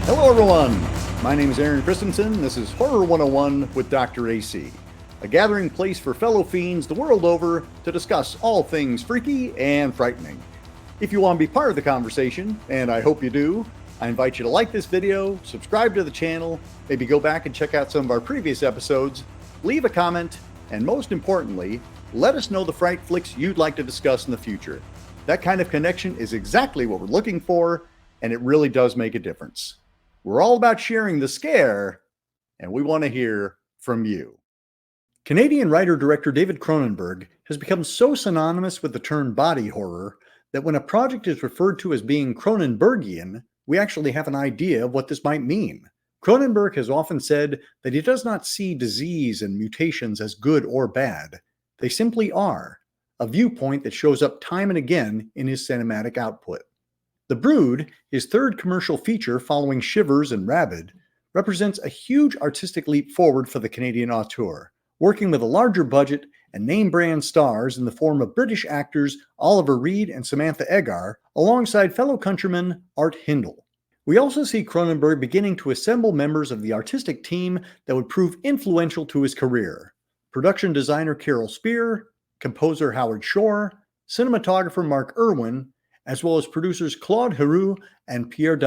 Hello everyone, my name is Aaron Christensen. This is Horror 101 with Dr. AC, a gathering place for fellow fiends the world over to discuss all things freaky and frightening. If you want to be part of the conversation, and I hope you do, I invite you to like this video, subscribe to the channel, maybe go back and check out some of our previous episodes, leave a comment, and most importantly, let us know the fright flicks you'd like to discuss in the future. That kind of connection is exactly what we're looking for, and it really does make a difference. We're all about sharing the scare, and we want to hear from you. Canadian writer-director David Cronenberg has become so synonymous with the term body horror that when a project is referred to as being Cronenbergian, we actually have an idea of what this might mean. Cronenberg has often said that he does not see disease and mutations as good or bad. They simply are, a viewpoint that shows up time and again in his cinematic output. The Brood, his third commercial feature following Shivers and Rabid, represents a huge artistic leap forward for the Canadian auteur, working with a larger budget and name-brand stars in the form of British actors Oliver Reed and Samantha Eggar, alongside fellow countryman Art Hindle. We also see Cronenberg beginning to assemble members of the artistic team that would prove influential to his career: production designer Carol Spier, composer Howard Shore, cinematographer Mark Irwin, as well as producers Claude, Heroux, and Pierre.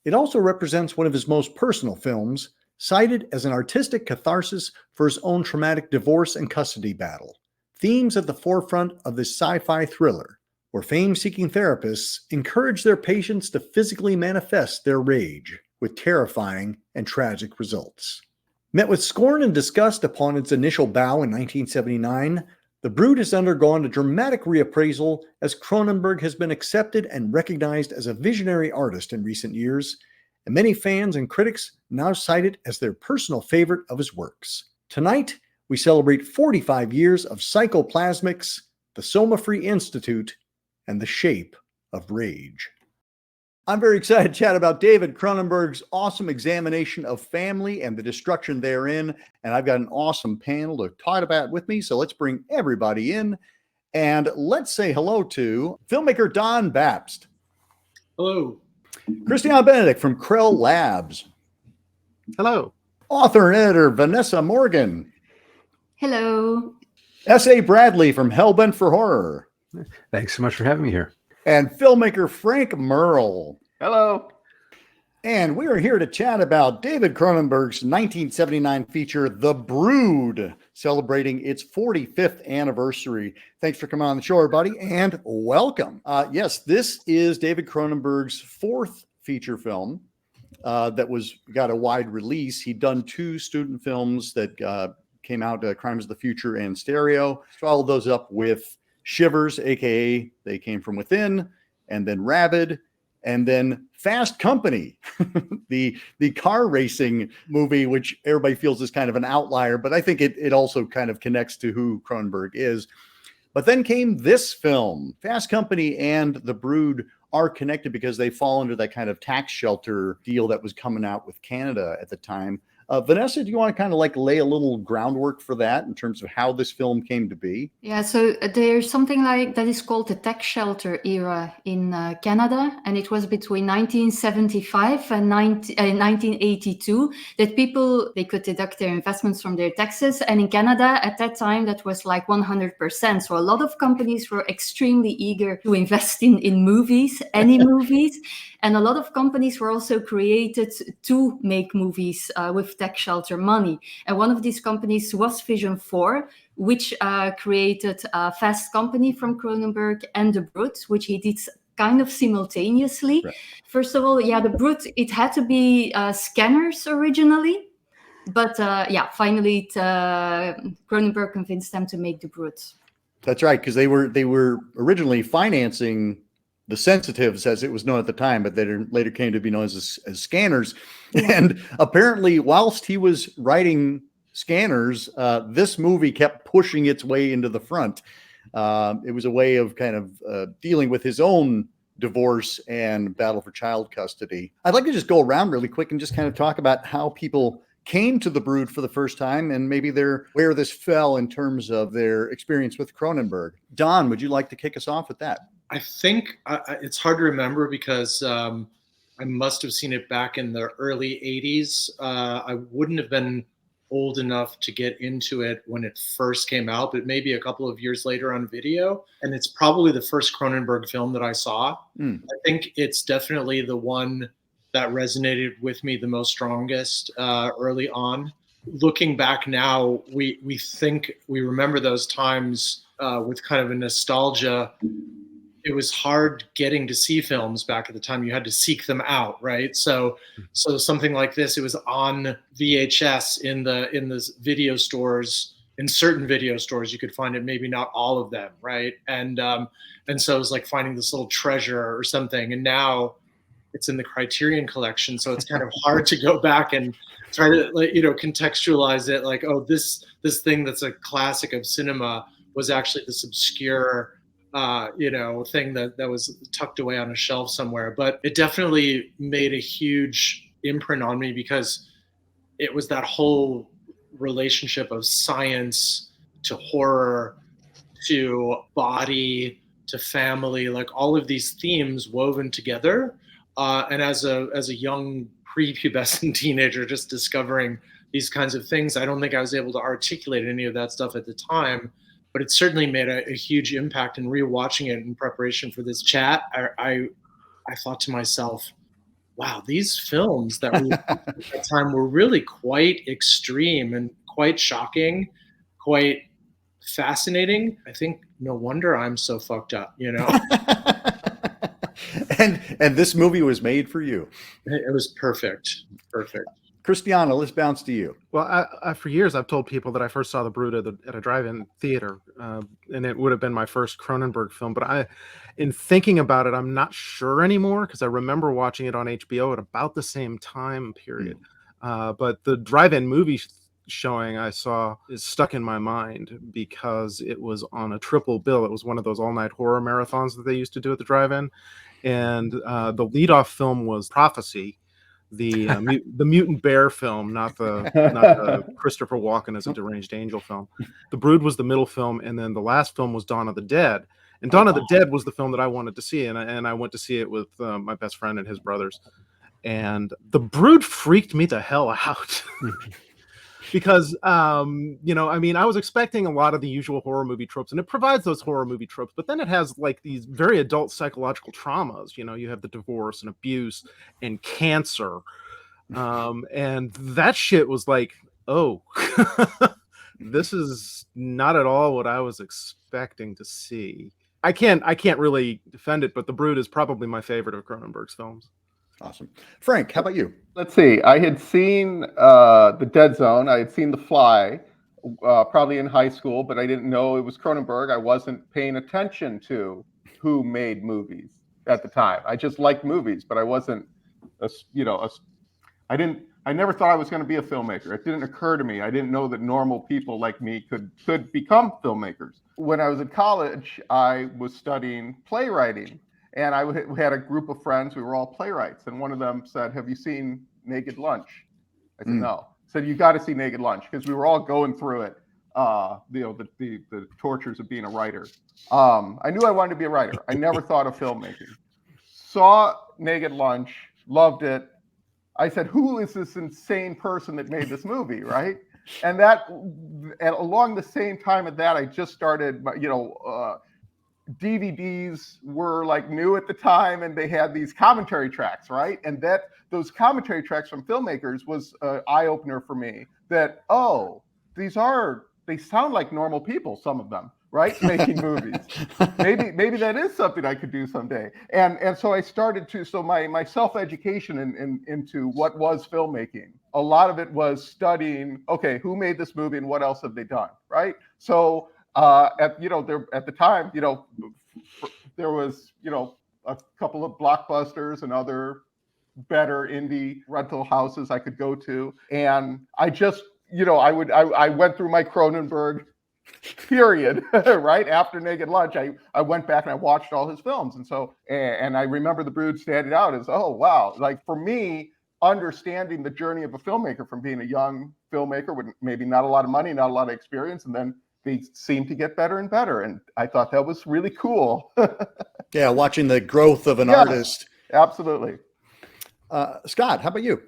It also represents one of his most personal films, cited as an artistic catharsis for his own traumatic divorce and custody battle. Themes at the forefront of this sci-fi thriller, where fame-seeking therapists encourage their patients to physically manifest their rage, with terrifying and tragic results. Met with scorn and disgust upon its initial bow in 1979, The Brood has undergone a dramatic reappraisal as Cronenberg has been accepted and recognized as a visionary artist in recent years, and many fans and critics now cite it as their personal favorite of his works. Tonight, we celebrate 45 years of Psychoplasmics, the Soma-Free Institute, and The Shape of Rage. I'm very excited to chat about David Cronenberg's awesome examination of family and the destruction therein, and I've got an awesome panel to talk about with me, so let's bring everybody in, and let's say hello to filmmaker Don Babst. Hello. Christian Benedict from Krell Labs. Hello. Author and editor Vanessa Morgan. Hello. S.A. Bradley from Hellbent for Horror. Thanks so much for having me here. And filmmaker Frank Merle. Hello. And we are here to chat about David Cronenberg's 1979 feature, The Brood, celebrating its 45th anniversary. Thanks for coming on the show, everybody, and welcome. Yes, this is David Cronenberg's fourth feature film that got a wide release. He'd done two student films that came out, Crimes of the Future and Stereo. Followed those up with Shivers, aka They Came From Within, and then Rabid, and then Fast Company, the car racing movie, which everybody feels is kind of an outlier, but I think it also kind of connects to who Cronenberg is. But then came this film. Fast Company and The Brood are connected because they fall under that kind of tax shelter deal that was coming out with Canada at the time. Vanessa, do you want to kind of like lay a little groundwork for that in terms of how this film came to be? Yeah, so there's something like that is called the tax shelter era in Canada, and it was between 1975 and 1982 that they could deduct their investments from their taxes. And in Canada at that time, that was like 100%. So a lot of companies were extremely eager to invest in movies, any movies. And a lot of companies were also created to make movies with tax shelter money. And one of these companies was Vision 4, which created Fast Company from Cronenberg and The Brood, which he did kind of simultaneously. Right. First of all, The Brood, it had to be scanners originally. But finally, Cronenberg convinced them to make The Brood. That's right, because they were originally financing the sensitives, as it was known at the time, but they later came to be known as scanners. Yeah. And apparently, whilst he was writing Scanners, this movie kept pushing its way into the front. It was a way of kind of dealing with his own divorce and battle for child custody. I'd like to just go around really quick and just kind of talk about how people came to The Brood for the first time and maybe where this fell in terms of their experience with Cronenberg. Don, would you like to kick us off with that? I think it's hard to remember because I must have seen it back in the early 80s. I wouldn't have been old enough to get into it when it first came out, but maybe a couple of years later on video. And it's probably the first Cronenberg film that I saw. I think it's definitely the one that resonated with me the most strongest early on. Looking back now, we remember those times with kind of a nostalgia. It was hard getting to see films back at the time. You had to seek them out, right? So something like this, it was on VHS in the video stores. In certain video stores, you could find it. Maybe not all of them, right? And so it was like finding this little treasure or something. And now it's in the Criterion collection, so it's kind of hard to go back and try to contextualize it. Like, oh, this thing that's a classic of cinema was actually this obscure thing that was tucked away on a shelf somewhere. But it definitely made a huge imprint on me because it was that whole relationship of science to horror to body to family, like all of these themes woven together. And as a young prepubescent teenager just discovering these kinds of things, I don't think I was able to articulate any of that stuff at the time. But it certainly made a huge impact. In rewatching it in preparation for this chat, I thought to myself, wow, these films that we at that time were really quite extreme and quite shocking, quite fascinating. I think no wonder I'm so fucked up, And this movie was made for you. It was perfect. Christiana, let's bounce to you. Well, I for years I've told people that I first saw The Brood at a drive-in theater, and it would have been my first Cronenberg film. But in thinking about it, I'm not sure anymore because I remember watching it on HBO at about the same time period. But the drive-in movie showing I saw is stuck in my mind because it was on a triple bill. It was one of those all-night horror marathons that they used to do at the drive-in, and the lead-off film was Prophecy. The mutant bear film, not the Christopher Walken as a deranged angel film. The Brood was the middle film, and then the last film was Dawn of the Dead. And Dawn of the Dead was the film that I wanted to see, and I went to see it with my best friend and his brothers. And The Brood freaked me the hell out. Because, I was expecting a lot of the usual horror movie tropes, and it provides those horror movie tropes, but then it has like these very adult psychological traumas. You have the divorce and abuse and cancer. And that shit was like, oh, this is not at all what I was expecting to see. I can't really defend it, but The Brood is probably my favorite of Cronenberg's films. Awesome. Frank, how about you? Let's see. I had seen The Dead Zone. I had seen The Fly, probably in high school, but I didn't know it was Cronenberg. I wasn't paying attention to who made movies at the time. I just liked movies, but I wasn't, I never thought I was going to be a filmmaker. It didn't occur to me. I didn't know that normal people like me could become filmmakers. When I was in college, I was studying playwriting. And I had a group of friends. We were all playwrights. And one of them said, "Have you seen Naked Lunch?" I said, "No." Said, "You got to see Naked Lunch," because we were all going through it. The tortures of being a writer. I knew I wanted to be a writer. I never thought of filmmaking. Saw Naked Lunch, loved it. I said, "Who is this insane person that made this movie?" Right? And along the same time of that, I just started, DVDs were like new at the time, and they had these commentary tracks, right? And those commentary tracks from filmmakers was an eye-opener for me that, they sound like normal people, some of them, right? Making movies. Maybe that is something I could do someday. And so I started my self-education into what was filmmaking. A lot of it was studying, okay, who made this movie and what else have they done, right? So at the time, there was, a couple of Blockbusters and other better indie rental houses I could go to. And I just, I went through my Cronenberg period, right? After Naked Lunch, I went back and I watched all his films. And I remember The Brood standing out as, oh, wow. Like for me, understanding the journey of a filmmaker from being a young filmmaker with maybe not a lot of money, not a lot of experience, and then they seem to get better and better. And I thought that was really cool. Yeah, watching the growth of an artist. Absolutely. Scott, how about you?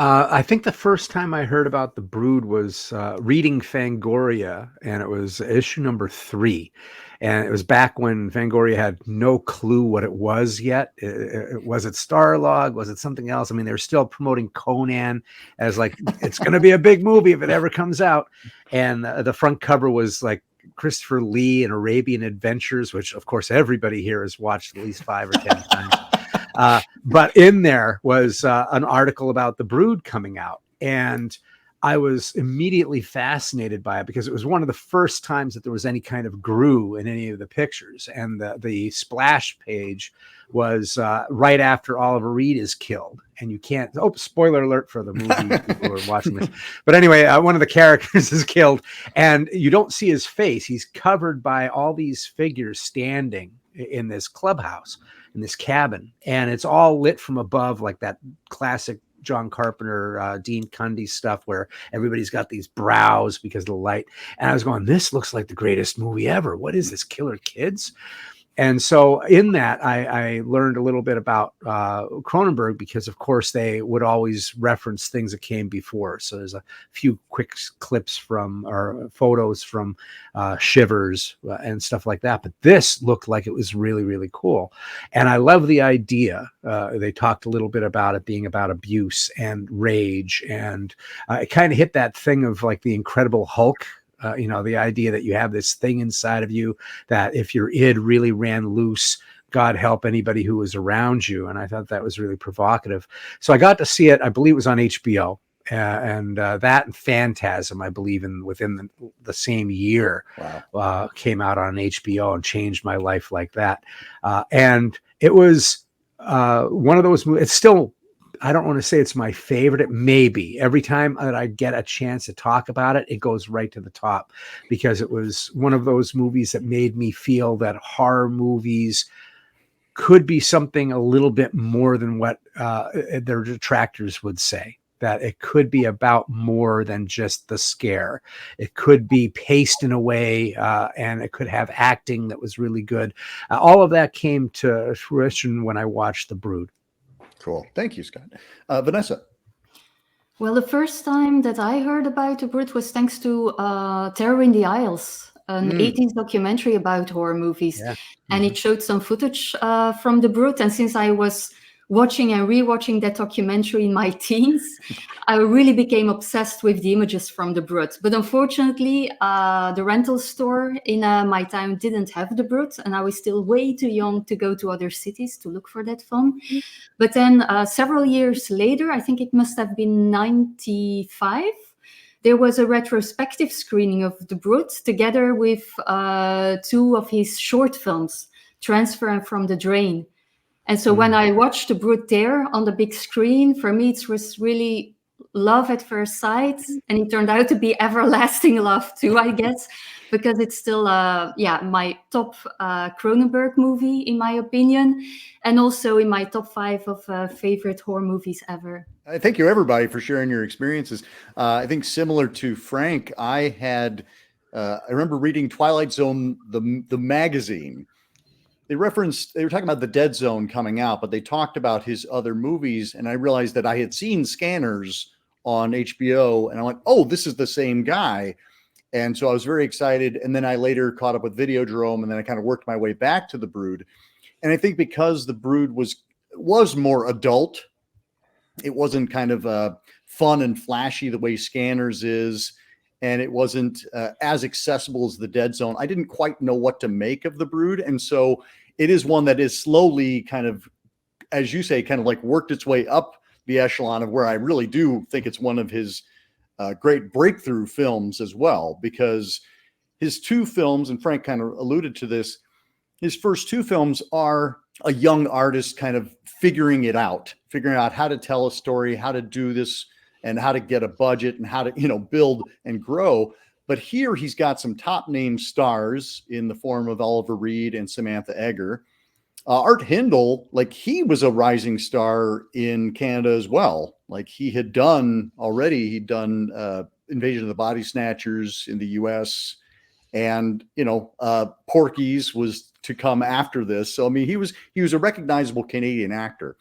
I think the first time I heard about the Brood was reading Fangoria, and it was issue number 3. And it was back when Fangoria had no clue what it was yet. Was it Starlog? Was it something else? I mean, they were still promoting Conan as like, it's going to be a big movie if it ever comes out. And the front cover was like Christopher Lee and Arabian Adventures, which of course everybody here has watched at least 5 or 10 times. But in there was an article about the Brood coming out, and I was immediately fascinated by it because it was one of the first times that there was any kind of GRU in any of the pictures. And the splash page was right after Oliver Reed is killed. And you can't, spoiler alert for the movie people who are watching this. But anyway, one of the characters is killed, and you don't see his face. He's covered by all these figures standing in this clubhouse, in this cabin, and it's all lit from above, like that classic John Carpenter, Dean Cundy stuff where everybody's got these brows because of the light. And I was going, this looks like the greatest movie ever. What is this, Killer Kids? And so in that, I learned a little bit about Cronenberg because, of course, they would always reference things that came before. So there's a few quick clips from or photos from Shivers and stuff like that. But this looked like it was really, really cool. And I love the idea. They talked a little bit about it being about abuse and rage. And it kind of hit that thing of like the Incredible Hulk. The idea that you have this thing inside of you that if your id really ran loose, God help anybody who was around you. And I thought that was really provocative. So I got to see it. I believe it was on HBO. And that and Phantasm, I believe, within the same year, came out on HBO and changed my life like that. And it was one of those movies. It's still, I don't want to say it's my favorite. It may be. Every time that I get a chance to talk about it, it goes right to the top because it was one of those movies that made me feel that horror movies could be something a little bit more than what their detractors would say. That it could be about more than just the scare. It could be paced in a way, and it could have acting that was really good. All of that came to fruition when I watched The Brood. Cool. Thank you, Scott. Vanessa. Well, the first time that I heard about the Brood was thanks to Terror in the Isles, an 80s documentary about horror movies. Yeah. And it showed some footage from the Brood. And since I was watching and rewatching that documentary in my teens, I really became obsessed with the images from the Brood. But unfortunately, the rental store in my town didn't have the Brood, and I was still way too young to go to other cities to look for that film. But then several years later, I think it must have been 95, there was a retrospective screening of The Brood together with 2 of his short films, Transfer and From the Drain. And so when I watched The Brood there on the big screen, for me, it was really love at first sight. And it turned out to be everlasting love too, I guess, because it's still, my top Cronenberg movie, in my opinion, and also in my top 5 of favorite horror movies ever. Thank you, everybody, for sharing your experiences. I think similar to Frank, I remember reading Twilight Zone, the magazine. They were talking about the Dead Zone coming out, but they talked about his other movies. And I realized that I had seen Scanners on HBO and I went, oh, this is the same guy. And so I was very excited. And then I later caught up with Videodrome, and then I kind of worked my way back to the Brood. And I think because the Brood was more adult, it wasn't kind of fun and flashy the way Scanners is. And it wasn't as accessible as the Dead Zone. I didn't quite know what to make of the Brood. And so it is one that is slowly kind of, as you say, kind of like worked its way up the echelon of where I really do think it's one of his great breakthrough films as well, because his 2 films, and Frank kind of alluded to this, his first 2 films are a young artist kind of figuring out how to tell a story, how to do this, and how to get a budget and how to, build and grow. But here he's got some top name stars in the form of Oliver Reed and Samantha Eggar. Art Hindle, like he was a rising star in Canada as well. Like he'd done Invasion of the Body Snatchers in the US, and, Porky's was to come after this. So, I mean, he was a recognizable Canadian actor.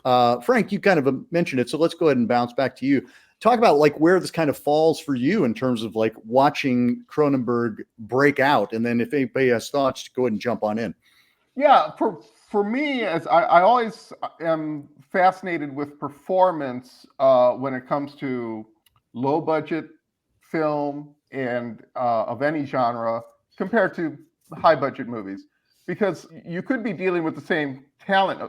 Frank, you kind of mentioned it, so let's go ahead and bounce back to you. Talk about like where this kind of falls for you in terms of like watching Cronenberg break out, and then if anybody has thoughts, go ahead and jump on in. Yeah, for me, as I always am fascinated with performance when it comes to low budget film and of any genre compared to high budget movies, because you could be dealing with the same talent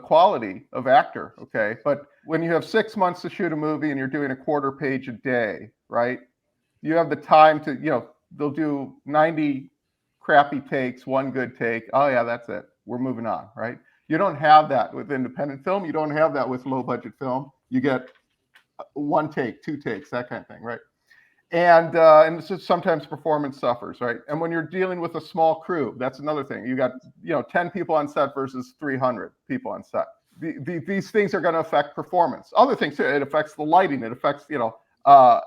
quality of actor, okay, but when you have 6 months to shoot a movie and you're doing a quarter page a day, right, you have the time to, they'll do 90 crappy takes, one good take. Oh yeah, that's it. We're moving on, right? You don't have that with independent film. You don't have that with low budget film. You get one take, two takes, that kind of thing, right? And it's just sometimes performance suffers, right? And when you're dealing with a small crew, that's another thing. You got 10 people on set versus 300 people on set. These things are going to affect performance. Other things too. It affects the lighting. It affects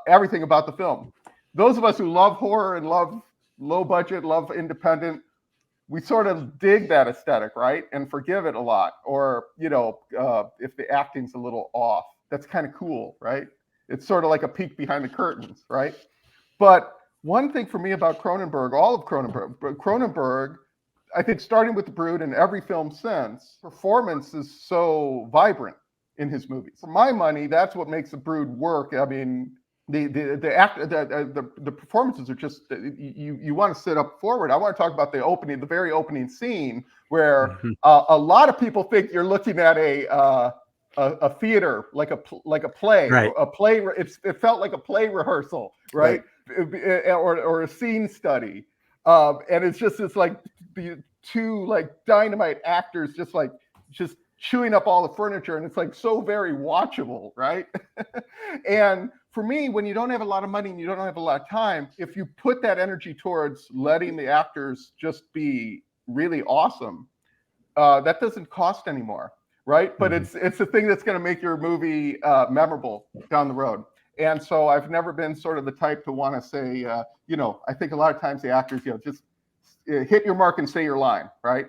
everything about the film. Those of us who love horror and love low budget, love independent, we sort of dig that aesthetic, right? And forgive it a lot. Or, if the acting's a little off, that's kind of cool, right? It's sort of like a peek behind the curtains, right? But one thing for me about Cronenberg, all of Cronenberg, I think starting with The Brood and every film since, performance is so vibrant in his movies. For my money, that's what makes The Brood work. I mean, the performances are just, you want to sit up forward. I want to talk about the very opening scene where a lot of people think you're looking at a theater, like a play, right. A play. It felt like a play rehearsal, right? Or a scene study, and it's like the two like dynamite actors just chewing up all the furniture, and it's like so very watchable, right? And for me, when you don't have a lot of money and you don't have a lot of time, if you put that energy towards letting the actors just be really awesome, that doesn't cost anymore, right? But it's a thing that's going to make your movie memorable down the road. And so I've never been sort of the type to want to say, I think a lot of times the actors, just hit your mark and say your line, right?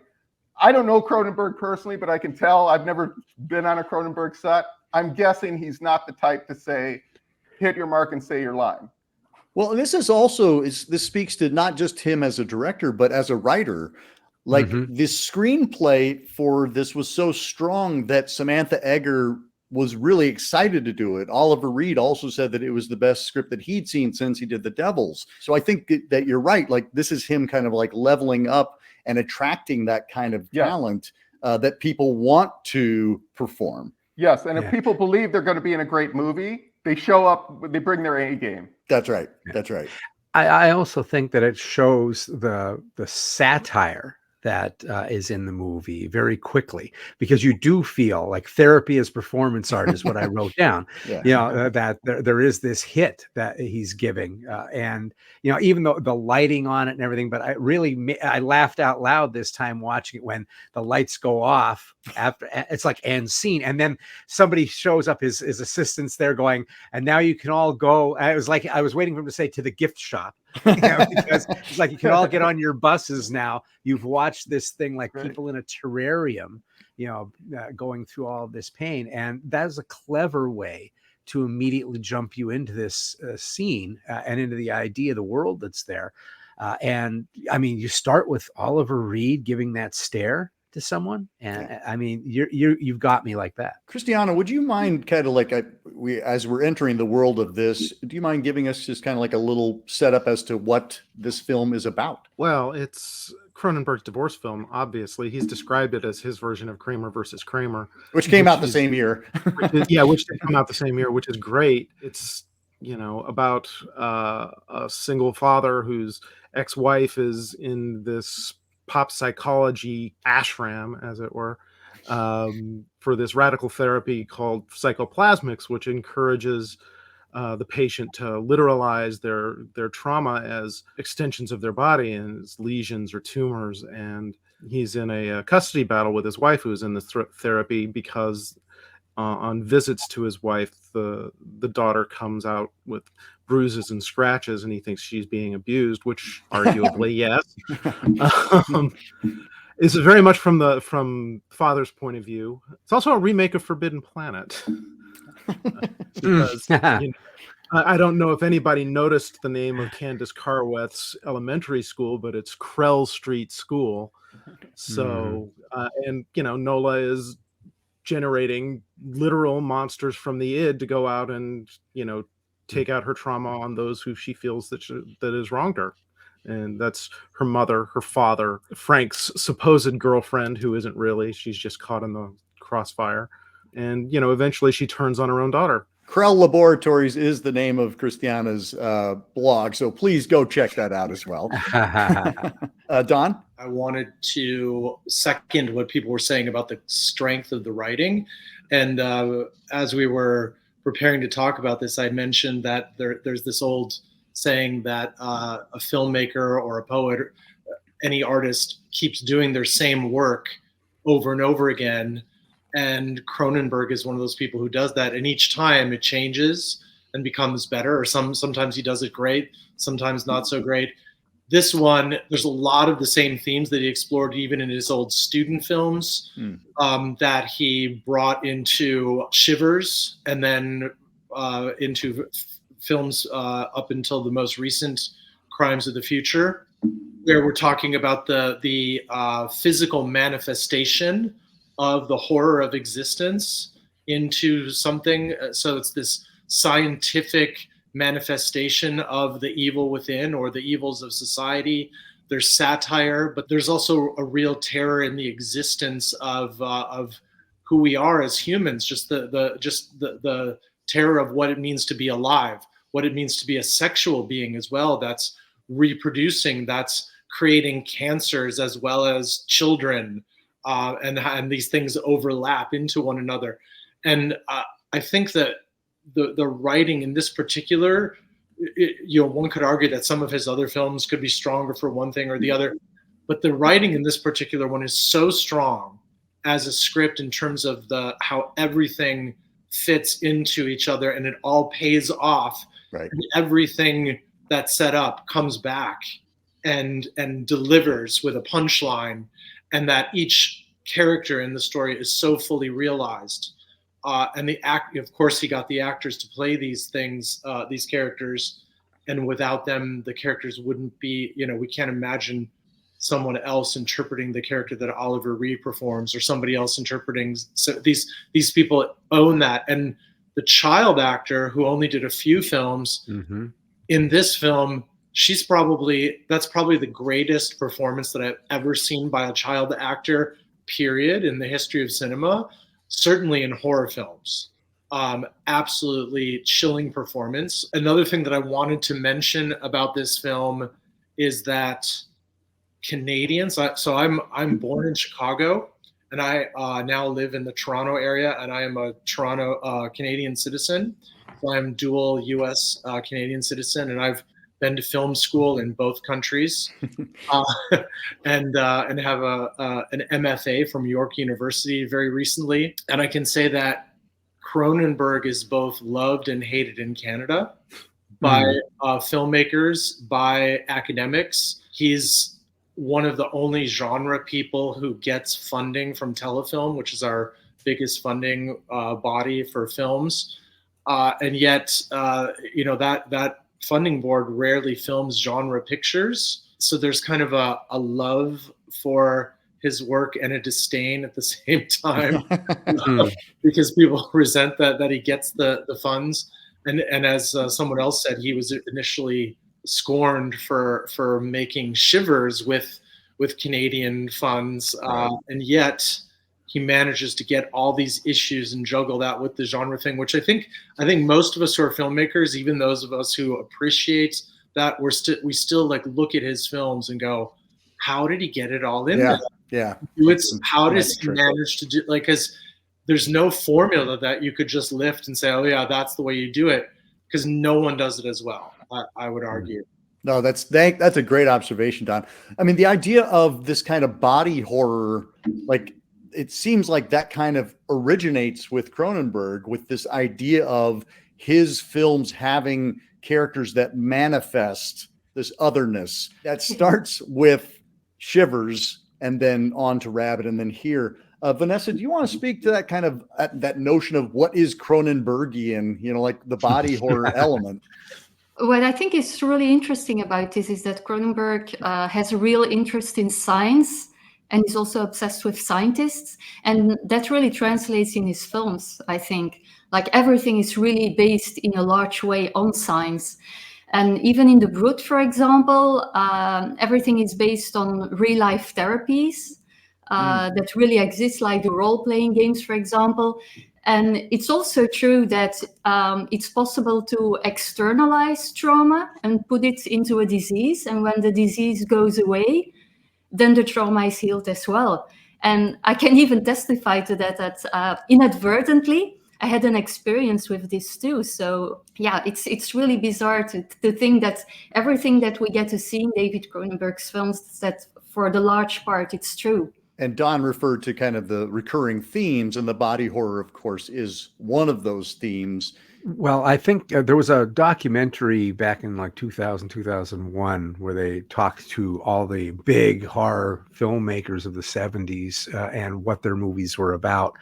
I don't know Cronenberg personally, but I can tell. I've never been on a Cronenberg set. I'm guessing he's not the type to say, hit your mark and say your line. Well, this speaks to not just him as a director, but as a writer. Like the screenplay for this was so strong that Samantha Eggar was really excited to do it. Oliver Reed also said that it was the best script that he'd seen since he did The Devils. So I think that you're right. Like this is him kind of like leveling up and attracting that kind of talent that people want to perform. Yes, and if people believe they're going to be in a great movie, they show up, they bring their A game. That's right. That's right. I also think that it shows the satire that is in the movie very quickly, because you do feel like therapy as performance art is what I wrote down. That there is this hit that he's giving, and even though the lighting on it and everything, but I laughed out loud this time watching it when the lights go off after it's like end scene, and then somebody shows up, his assistants there going, and now you can all go. I was like, I was waiting for him to say to the gift shop. Because it's like you can all get on your buses now. You've watched this thing like people in a terrarium, going through all of this pain, and that is a clever way to immediately jump you into this scene and into the idea of the world that's there. And I mean, you start with Oliver Reed giving that stare to someone, and I mean, you've got me like that. Christiana, would you mind kind of like as we're entering the world of this, do you mind giving us just kind of like a little setup as to what this film is about? Well, it's Cronenberg's divorce film. Obviously, he's described it as his version of Kramer versus Kramer, which came out the same year. which did come out the same year, which is great. It's about a single father whose ex-wife is in this pop psychology ashram, as it were, for this radical therapy called psychoplasmics, which encourages the patient to literalize their trauma as extensions of their body and as lesions or tumors. And he's in a custody battle with his wife, who's in this therapy, because on visits to his wife, the daughter comes out with bruises and scratches, and he thinks she's being abused, which arguably yes. It's very much from father's point of view. It's also a remake of Forbidden Planet. Because I don't know if anybody noticed the name of Candace Carweth's elementary school, but it's Krell Street School. So, and Nola is generating literal monsters from the id to go out and take out her trauma on those who she feels that has wronged her. And that's her mother, her father, Frank's supposed girlfriend, who isn't really. She's just caught in the crossfire. And, eventually she turns on her own daughter. Krell Laboratories is the name of Christiana's blog, so please go check that out as well. Don? I wanted to second what people were saying about the strength of the writing. And as we were preparing to talk about this, I mentioned that there's this old saying that a filmmaker or a poet, any artist, keeps doing their same work over and over again. And Cronenberg is one of those people who does that. And each time it changes and becomes better, or sometimes he does it great, sometimes not so great. This one, there's a lot of the same themes that he explored even in his old student films that he brought into Shivers and then into films up until the most recent Crimes of the Future, where we're talking about the physical manifestation of the horror of existence into something. So it's this scientific manifestation of the evil within, or the evils of society. There's satire, but there's also a real terror in the existence of who we are as humans. Just the terror of what it means to be alive, what it means to be a sexual being as well. That's reproducing, that's creating cancers as well as children, and these things overlap into one another. And I think that the writing in this particular, one could argue that some of his other films could be stronger for one thing or the other, but the writing in this particular one is so strong as a script in terms of how everything fits into each other and it all pays off. Right. And everything that's set up comes back and delivers with a punchline, and that each character in the story is so fully realized. And of course, he got the actors to play these things, these characters, and without them, the characters wouldn't be. We can't imagine someone else interpreting the character that Oliver Reed performs, or somebody else interpreting. So these people own that. And the child actor, who only did a few films, in this film, that's probably the greatest performance that I've ever seen by a child actor, period, in the history of cinema. Certainly in horror films. Absolutely chilling performance. Another thing that I wanted to mention about this film is that Canadians, so I'm born in Chicago, and I now live in the Toronto area, and I am a Toronto Canadian citizen. So I'm dual US Canadian citizen, and I've been to film school in both countries, and have an MFA from York University very recently. And I can say that Cronenberg is both loved and hated in Canada by filmmakers, by academics. He's one of the only genre people who gets funding from Telefilm, which is our biggest funding body for films. And yet, that funding board rarely films genre pictures. So there's kind of a love for his work and a disdain at the same time, because people resent that he gets the funds. And as someone else said, he was initially scorned for making Shivers with Canadian funds, and yet he manages to get all these issues and juggle that with the genre thing, which I think most of us who are filmmakers, even those of us who appreciate that, we still like look at his films and go, how did he get it all in there? Yeah. How does he manage to do, because there's no formula that you could just lift and say, oh yeah, that's the way you do it, because no one does it as well, I would argue. No, that's a great observation, Don. I mean, the idea of this kind of body horror, like, it seems like that kind of originates with Cronenberg, with this idea of his films having characters that manifest this otherness. That starts with Shivers, and then on to Rabid, and then here. Vanessa, do you want to speak to that kind of that notion of what is Cronenbergian, like the body horror element? What I think is really interesting about this is that Cronenberg has a real interest in science, and is also obsessed with scientists. And that really translates in his films, I think. Like everything is really based in a large way on science. And even in the BROOD, for example, everything is based on real life therapies that really exist, like the role-playing games, for example. And it's also true that it's possible to externalize trauma and put it into a disease. And when the disease goes away, then the trauma is healed as well. And I can even testify to that inadvertently, I had an experience with this too. So yeah, it's really bizarre to think that everything that we get to see in David Cronenberg's films, that for the large part, it's true. And Don referred to kind of the recurring themes, and the body horror, of course, is one of those themes. Well, I think there was a documentary back in like 2000, 2001, where they talked to all the big horror filmmakers of the 70s and what their movies were about.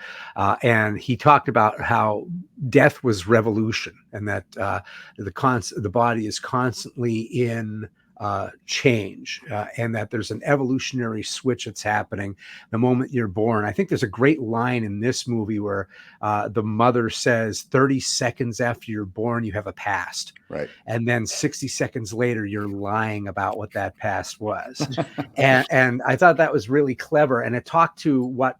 And he talked about how death was revolution, and that the body is constantly in change, and that there's an evolutionary switch that's happening the moment you're born. I think there's a great line in this movie where the mother says 30 seconds after you're born, you have a past. Right. And then 60 seconds later, you're lying about what that past was. and I thought that was really clever. And it talked to what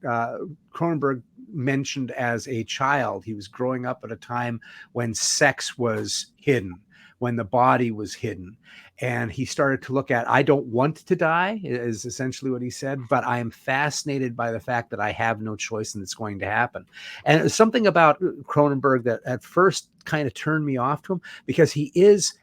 Cronenberg mentioned as a child. He was growing up at a time when sex was hidden, when the body was hidden. And he started to look at, I don't want to die, is essentially what he said, but I am fascinated by the fact that I have no choice and it's going to happen. And it was something about Cronenberg that at first kind of turned me off to him, because he is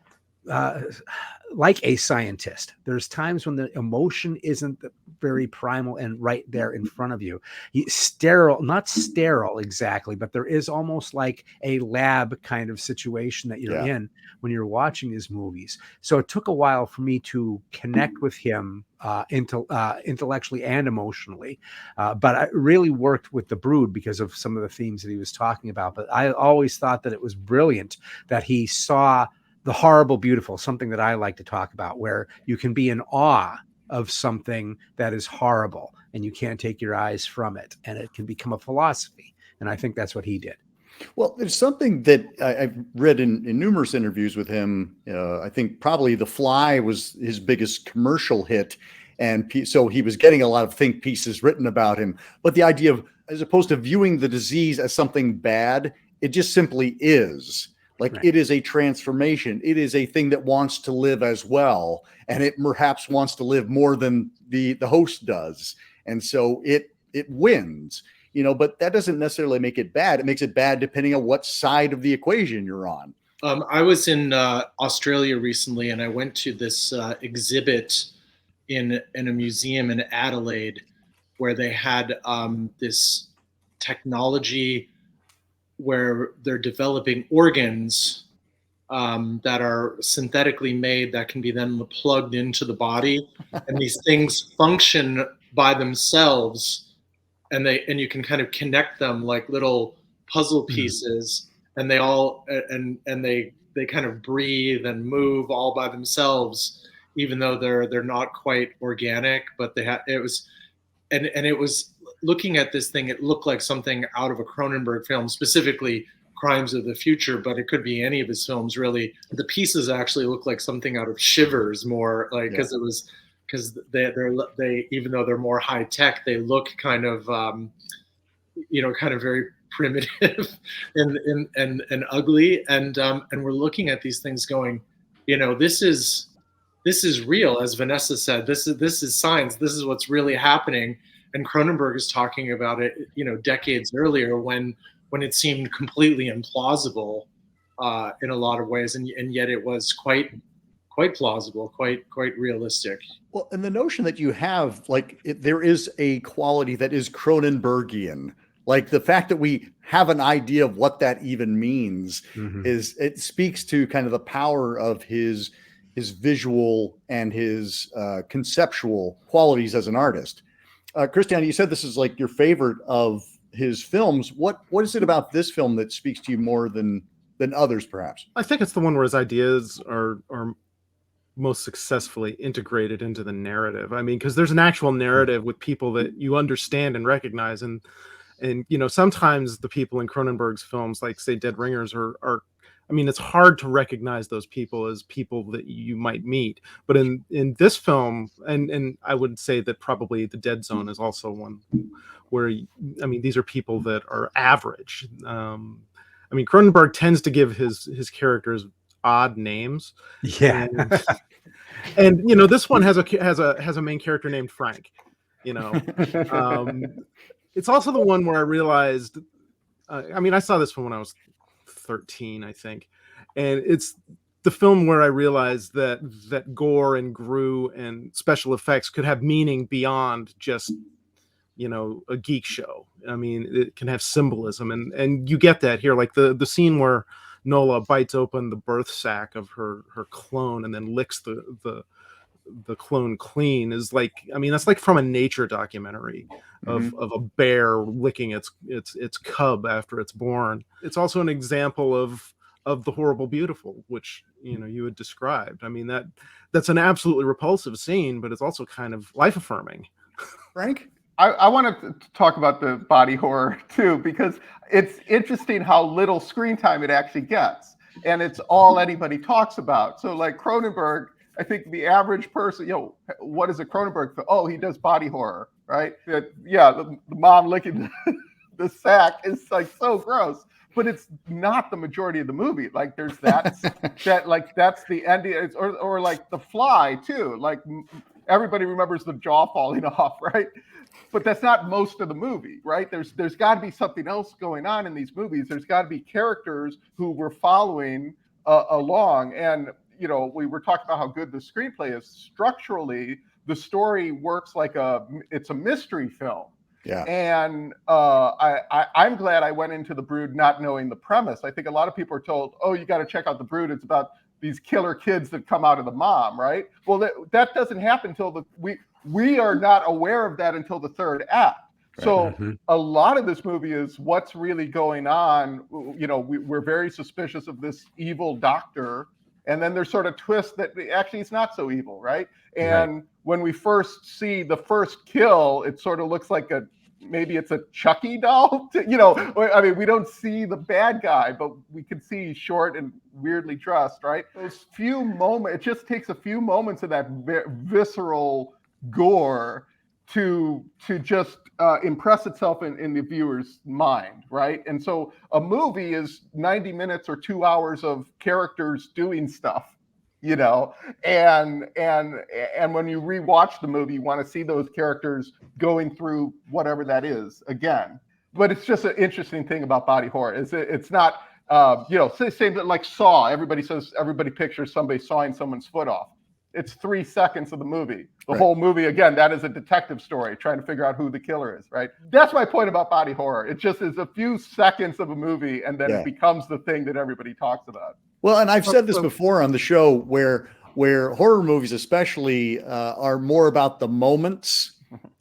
like a scientist. There's times when the emotion isn't very primal and right there in front of you. He's sterile, not sterile exactly, but there is almost like a lab kind of situation that you're in when you're watching his movies. So it took a while for me to connect with him intellectually and emotionally. But I really worked with the BROOD because of some of the themes that he was talking about. But I always thought that it was brilliant that he saw the horrible beautiful, something that I like to talk about, where you can be in awe of something that is horrible and you can't take your eyes from it, and it can become a philosophy. And I think that's what he did. Well, there's something that I've read in numerous interviews with him. I think probably The Fly was his biggest commercial hit. And so he was getting a lot of think pieces written about him. But the idea of, as opposed to viewing the disease as something bad, it just simply is. Like, right. It is a transformation. It is a thing that wants to live as well. And it perhaps wants to live more than the host does. And so it wins, but that doesn't necessarily make it bad. It makes it bad depending on what side of the equation you're on. I was in Australia recently, and I went to this exhibit in a museum in Adelaide where they had this technology where they're developing organs that are synthetically made that can be then plugged into the body, and these things function by themselves, and you can kind of connect them like little puzzle pieces, and they all and they kind of breathe and move all by themselves, even though they're not quite organic, but it was looking at this thing, it looked like something out of a Cronenberg film, specifically Crimes of the Future, but it could be any of his films, really. The pieces actually look like something out of Shivers, more like, because they even though they're more high tech, they look kind of kind of very primitive and ugly, and we're looking at these things going, this is real, as Vanessa said. This is science. This is what's really happening. And Cronenberg is talking about it, decades earlier when it seemed completely implausible in a lot of ways, and yet it was quite plausible, quite realistic. Well, and the notion that you have, there is a quality that is Cronenbergian, like the fact that we have an idea of what that even means it speaks to kind of the power of his visual and his conceptual qualities as an artist. Christian, you said this is like your favorite of his films. What is it about this film that speaks to you more than others, perhaps? I think it's the one where his ideas are most successfully integrated into the narrative. I mean, because there's an actual narrative with people that you understand and recognize, and sometimes the people in Cronenberg's films, like say Dead Ringers, are I mean, it's hard to recognize those people as people that you might meet. But in this film, and I would say that probably The Dead Zone is also one where, I mean, these are people that are average. I mean, Cronenberg tends to give his characters odd names. Yeah. And this one has a main character named Frank. It's also the one where I realized, I mean, I saw this one when I was 13, I think, and it's the film where I realized that gore and grue and special effects could have meaning beyond just a geek show. I mean, it can have symbolism, and you get that here, like the scene where Nola bites open the birth sac of her clone and then licks the clone clean is like, I mean, that's like from a nature documentary of a bear licking its cub after it's born. It's also an example of the horrible beautiful, which you had described. I mean, that's an absolutely repulsive scene, but it's also kind of life affirming. Frank? I want to talk about the body horror too, because it's interesting how little screen time it actually gets, and it's all anybody talks about. So like Cronenberg, I think the average person, what is a Cronenberg film? Oh, he does body horror, right? The mom licking the sack is like so gross, but it's not the majority of the movie. Like there's that's the end, or like The Fly too. Like everybody remembers the jaw falling off, right? But that's not most of the movie, right? There's got to be something else going on in these movies. There's got to be characters who we're following along. And we were talking about how good the screenplay is. Structurally, the story works like it's a mystery film. Yeah. And I'm glad I went into The Brood not knowing the premise. I think a lot of people are told, oh, you got to check out The Brood. It's about these killer kids that come out of the mom, right? Well, that doesn't happen until we are not aware of that until the third act. Right. So a lot of this movie is what's really going on. We're very suspicious of this evil doctor. And then there's sort of twists that actually it's not so evil, right? And when we first see the first kill, it sort of looks like maybe it's a Chucky doll. I mean, we don't see the bad guy, but we can see he's short and weirdly dressed, right? Those few moments, it just takes a few moments of that visceral gore to just impress itself in the viewer's mind, right? And so a movie is 90 minutes or 2 hours of characters doing stuff, and when you rewatch the movie, you want to see those characters going through whatever that is again. But it's just an interesting thing about body horror. It's not, same like Saw. Everybody pictures somebody sawing someone's foot off. It's 3 seconds of the movie. The whole movie, again, that is a detective story trying to figure out who the killer is, right? That's my point about body horror. It just is a few seconds of a movie, and then it becomes the thing that everybody talks about. Well, and I've said this before on the show where horror movies especially are more about the moments,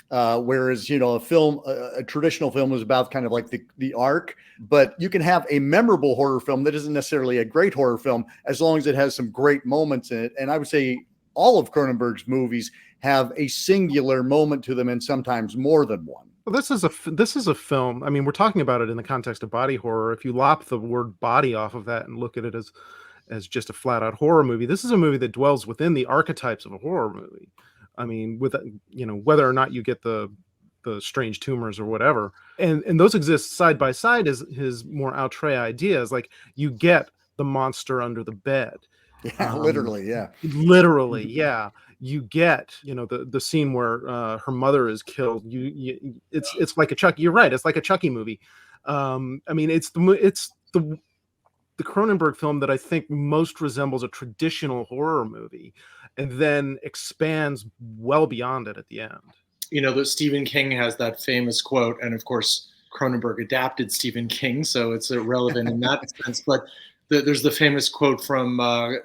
whereas, a traditional film is about kind of like the arc. But you can have a memorable horror film that isn't necessarily a great horror film as long as it has some great moments in it. And I would say all of Cronenberg's movies have a singular moment to them, and sometimes more than one. Well, this is a film. I mean, we're talking about it in the context of body horror. If you lop the word body off of that and look at it as just a flat out horror movie, this is a movie that dwells within the archetypes of a horror movie. I mean, with whether or not you get the strange tumors or whatever, and those exist side by side as his more outre ideas. Like you get the monster under the bed. Yeah, literally, yeah. Literally, yeah. You get, the scene where her mother is killed. It's like a Chucky. You're right. It's like a Chucky movie. I mean, it's the Cronenberg film that I think most resembles a traditional horror movie, and then expands well beyond it at the end. That Stephen King has that famous quote, and of course Cronenberg adapted Stephen King, so it's irrelevant in that sense. But there's the famous quote from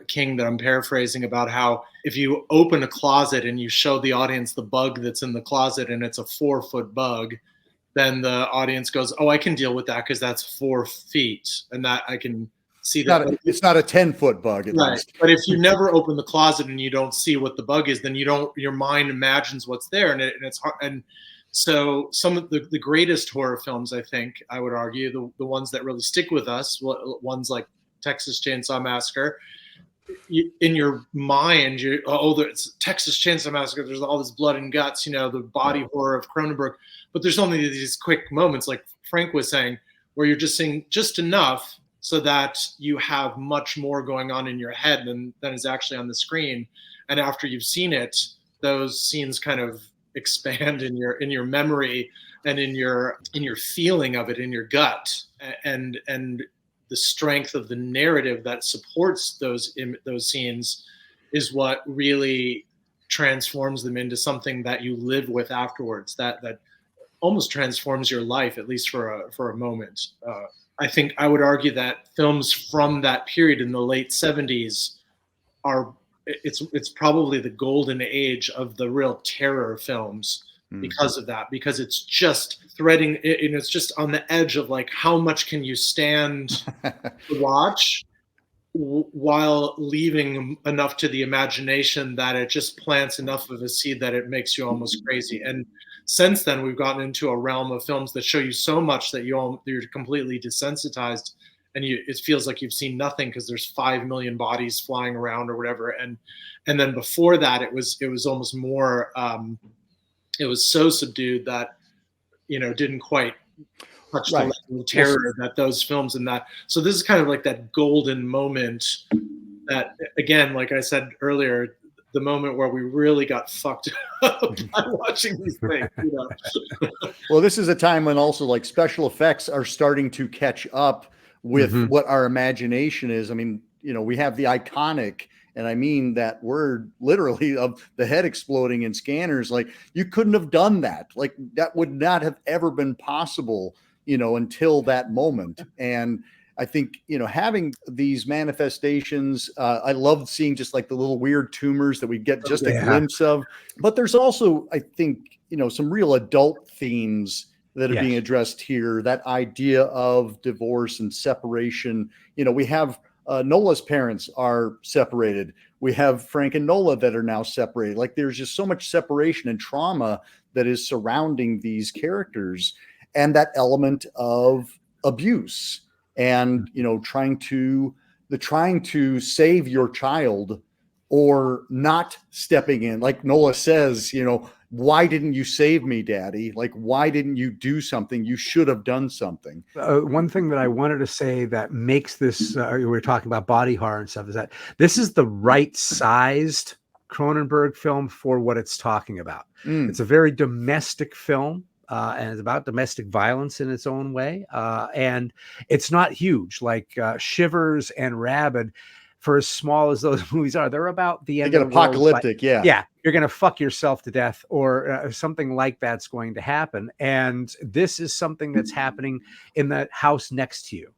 King that I'm paraphrasing about how if you open a closet and you show the audience the bug that's in the closet and it's a 4-foot bug, then the audience goes, "Oh, I can deal with that because that's 4 feet, and that I can see that." It's not a 10-foot bug, at Right. least. But if you never open the closet and you don't see what the bug is, then your mind imagines what's there, and it's hard. And so some of the greatest horror films, I think, I would argue, the ones that really stick with us, ones like Texas Chainsaw Massacre, in your mind, it's Texas Chainsaw Massacre, there's all this blood and guts, the body horror of Cronenberg, but there's only these quick moments, like Frank was saying, where you're just seeing just enough so that you have much more going on in your head than is actually on the screen. And after you've seen it, those scenes kind of expand in your memory and in your feeling of it, in your gut, and the strength of the narrative that supports those scenes is what really transforms them into something that you live with afterwards, that almost transforms your life, at least for a moment. I think I would argue that films from that period in the late 70s it's probably the golden age of the real terror films because of that, because it's just threading, and it's just on the edge of like, how much can you stand to watch while leaving enough to the imagination that it just plants enough of a seed that it makes you almost crazy. And since then, we've gotten into a realm of films that show you so much that you're completely desensitized, and it feels like you've seen nothing because there's 5 million bodies flying around or whatever. And then before that, it was almost more. It was so subdued that didn't quite touch the level of terror that those films and that. So this is kind of like that golden moment that, again, like I said earlier, the moment where we really got fucked up by watching these things. Well, this is a time when also like special effects are starting to catch up with what our imagination is. I mean, we have the iconic, and I mean that word literally, of the head exploding in scanners. Like, you couldn't have done that. Like, that would not have ever been possible, until that moment. And I think, having these manifestations, I loved seeing just like the little weird tumors that we get just a glimpse of. But there's also, I think, some real adult themes that are being addressed here. That idea of divorce and separation. We have Nola's parents are separated. We have Frank and Nola that are now separated. Like, there's just so much separation and trauma that is surrounding these characters, and that element of abuse and, trying to save your child or not stepping in. Like Nola says, why didn't you save me, Daddy? Like, why didn't you do something? You should have done something. One thing that I wanted to say that makes this, we were talking about body horror and stuff, is that this is the right sized Cronenberg film for what it's talking about. It's a very domestic film. And it's about domestic violence in its own way. And it's not huge, like Shivers and Rabid. For as small as those movies are, they're about the end of the apocalyptic, world. Yeah, you're going to fuck yourself to death, or something like that's going to happen. And this is something that's happening in the house next to you.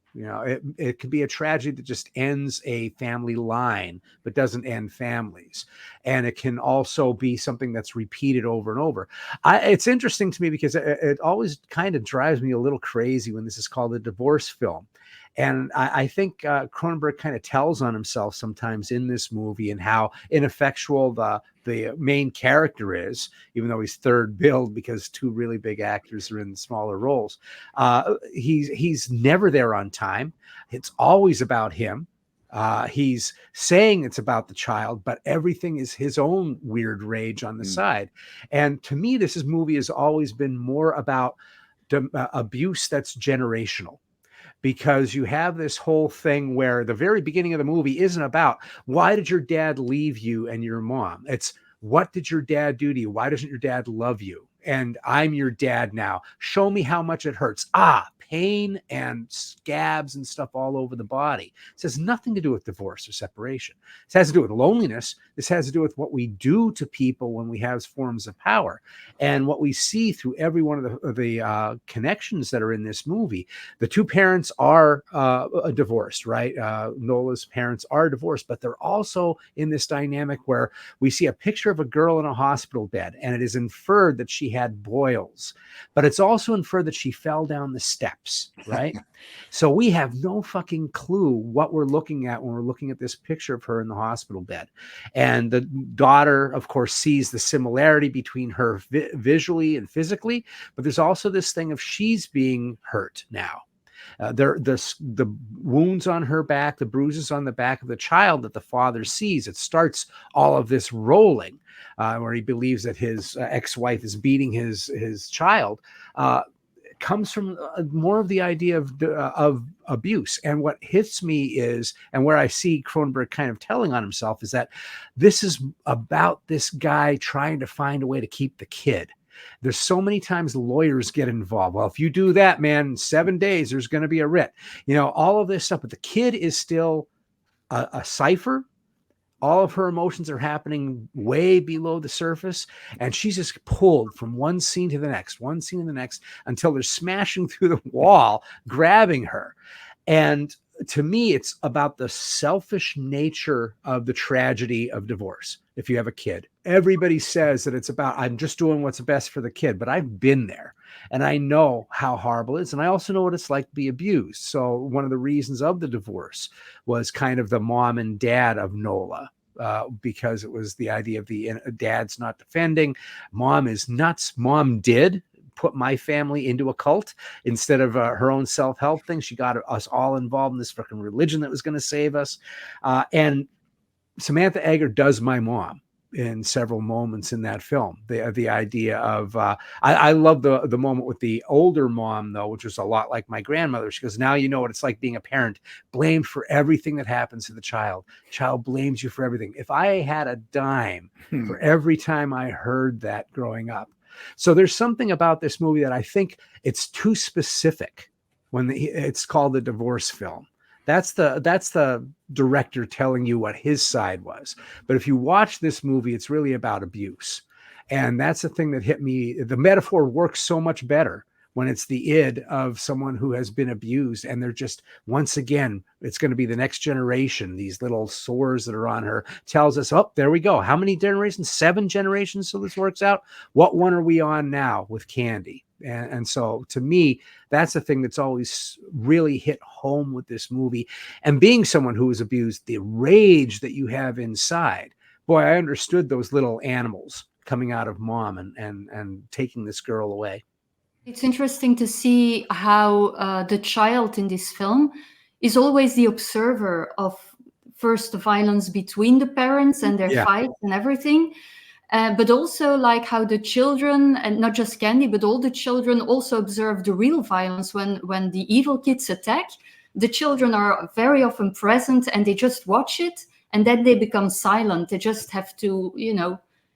It could be a tragedy that just ends a family line, but doesn't end families. And it can also be something that's repeated over and over. It's interesting to me because it always kind of drives me a little crazy when this is called a divorce film. And I think Cronenberg kind of tells on himself sometimes in this movie, and how ineffectual the main character is, even though he's third billed because 2 really big actors are in smaller roles. He's never there on time. It's always about him. He's saying it's about the child, but everything is his own weird rage on the side. And to me, this movie has always been more about abuse that's generational. Because you have this whole thing where the very beginning of the movie isn't about why did your dad leave you and your mom. It's what did your dad do to you? Why doesn't your dad love you? and I'm your dad now. Show me how much it hurts. Ah, pain and scabs and stuff all over the body. This has nothing to do with divorce or separation. This has to do with loneliness. This has to do with what we do to people when we have forms of power. And what we see through every one of the connections that are in this movie, the two parents are divorced, right? Nola's parents are divorced, but they're also in this dynamic where we see a picture of a girl in a hospital bed, and it is inferred that she had boils, but it's also inferred that she fell down the steps, right? So we have no fucking clue what we're looking at when we're looking at this picture of her in the hospital bed. And the daughter, of course, sees the similarity between her visually and physically, but there's also this thing of she's being hurt now. The wounds on her back, the bruises on the back of the child that the father sees, it starts all of this rolling, where he believes that his ex-wife is beating his child. Comes from more of the idea of abuse. And what hits me is, and where I see Cronenberg kind of telling on himself, is that this is about this guy trying to find a way to keep the kid. There's so many times lawyers get involved. Well, if you do that, man, in 7 days, there's going to be a writ, all of this stuff. But the kid is still a cipher. All of her emotions are happening way below the surface, and she's just pulled from one scene to the next, until they're smashing through the wall, grabbing her. And to me, it's about the selfish nature of the tragedy of divorce. If you have a kid, everybody says that it's about, I'm just doing what's best for the kid, but I've been there and I know how horrible it is. And I also know what it's like to be abused. So one of the reasons of the divorce was kind of the mom and dad of Nola. Because it was the idea of the dad's not defending, mom is nuts. Mom did put my family into a cult instead of her own self-help thing. She got us all involved in this freaking religion that was going to save us. And Samantha Eggar does my mom in several moments in that film. The idea of I love the moment with the older mom, though, which was a lot like my grandmother. She goes, now you know what it's like being a parent, blamed for everything that happens to the child. Child blames you for everything. If I had a dime for every time I heard that growing up. So there's something about this movie that I think it's too specific when it's called the divorce film. That's the director telling you what his side was. But if you watch this movie, it's really about abuse. And that's the thing that hit me. The metaphor works so much better when it's the id of someone who has been abused. And they're just, once again, it's going to be the next generation. These little sores that are on her tells us, oh, there we go. How many generations? 7 generations. So this works out. What one are we on now with Candy? And so to me, that's the thing that's always really hit home with this movie. And being someone who was abused, the rage that you have inside, boy, I understood those little animals coming out of mom and taking this girl away. It's interesting to see how the child in this film is always the observer of first the violence between the parents and their fights and everything. But also like how the children, and not just Candy, but all the children also observe the real violence when the evil kids attack. The children are very often present and they just watch it and then they become silent. They just have to,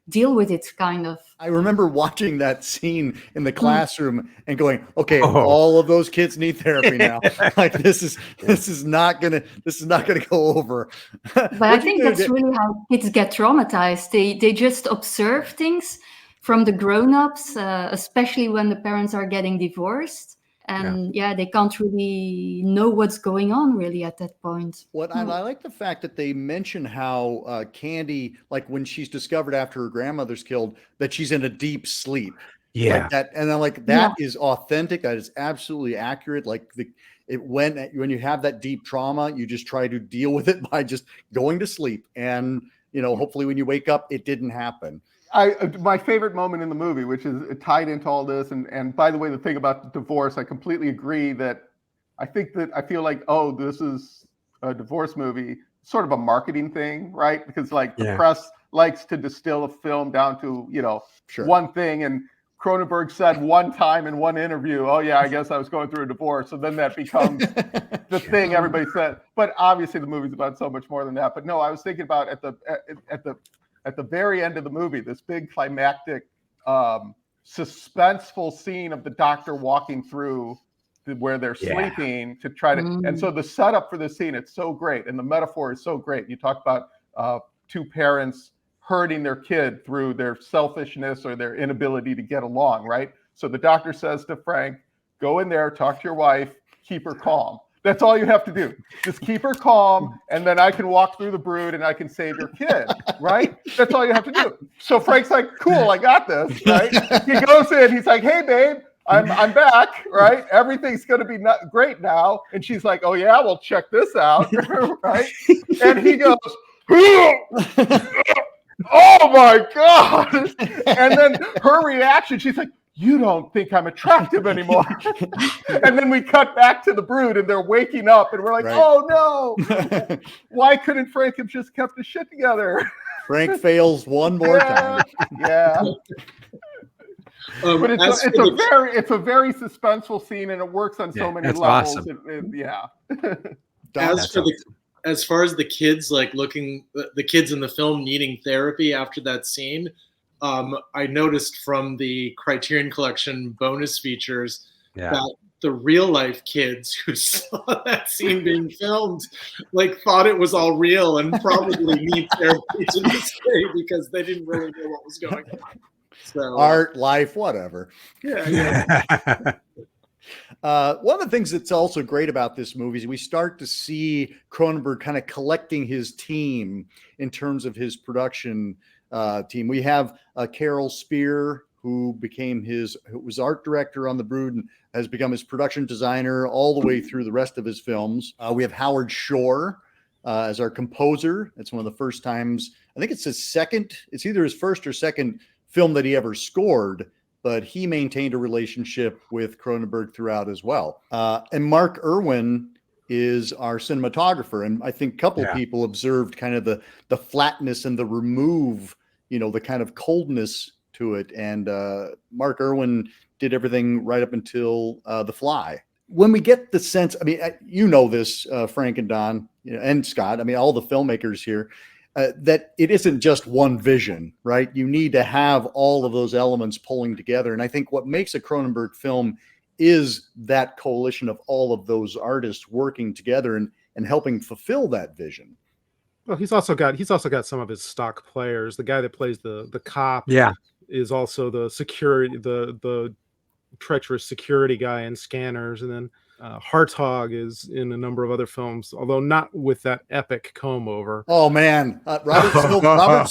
deal with it, kind of. I remember watching that scene in the classroom and going, okay, all of those kids need therapy now. Like this is not gonna go over. But I think that's really how kids get traumatized. They just observe things from the grown-ups, especially when the parents are getting divorced. And they can't really know what's going on really at that point. I like the fact that they mention how Candy, like when she's discovered after her grandmother's killed, that she's in a deep sleep. Yeah. Like that, and I'm like, that is authentic. That is absolutely accurate. Like when you have that deep trauma, you just try to deal with it by just going to sleep. And hopefully when you wake up, it didn't happen. My favorite moment in the movie, which is tied into all this, and by the way, the thing about divorce, I completely agree that I feel like, this is a divorce movie, sort of a marketing thing, right? Because the press likes to distill a film down to, one thing. And Cronenberg said one time in one interview, oh yeah, I guess I was going through a divorce. So then that becomes the thing everybody said. But obviously the movie's about so much more than that. But no, I was thinking about at the very end of the movie, this big climactic suspenseful scene of the doctor walking through where they're sleeping to try to, and so the setup for this scene, it's so great. And the metaphor is so great. You talk about two parents hurting their kid through their selfishness or their inability to get along, right? So the doctor says to Frank, go in there, talk to your wife, keep her calm. That's all you have to do. Just keep her calm, and then I can walk through the brood and I can save your kid, right? That's all you have to do. So Frank's like, cool, I got this, right? He goes in, he's like, hey, babe, I'm back, right? Everything's going to be great now. And she's like, oh, yeah, well, check this out, right? And he goes, oh, my God. And then her reaction, she's like, you don't think I'm attractive anymore. And then we cut back to the brood and they're waking up and we're like, oh, no. Why couldn't Frank have just kept his shit together? Frank fails one more time. Yeah. But it's a very suspenseful scene, and it works on so many levels. Awesome. As far as the kids, like the kids in the film needing therapy after that scene, I noticed from the Criterion Collection bonus features that the real life kids who saw that scene being filmed like thought it was all real and probably need therapy to this day because they didn't really know what was going on. So, art, life, whatever. Yeah. One of the things that's also great about this movie is we start to see Cronenberg kind of collecting his team in terms of his production team. We have Carol Spier, who was art director on The Brood and has become his production designer all the way through the rest of his films. We have Howard Shore as our composer. It's one of the first times, I think it's either his first or second film that he ever scored, but he maintained a relationship with Cronenberg throughout as well. And Mark Irwin is our cinematographer. And I think a couple people observed kind of the flatness and the remove, the kind of coldness to it. And Mark Irwin did everything right up until The Fly. When we get the sense, I mean, this, Frank and Don, and Scott, I mean, all the filmmakers here, that it isn't just one vision, right? You need to have all of those elements pulling together. And I think what makes a Cronenberg film is that coalition of all of those artists working together and helping fulfill that vision. Well, he's also got some of his stock players. The guy that plays the cop is also the security, the treacherous security guy in Scanners. And then Hartog is in a number of other films, although not with that epic comb over. Oh man, Robert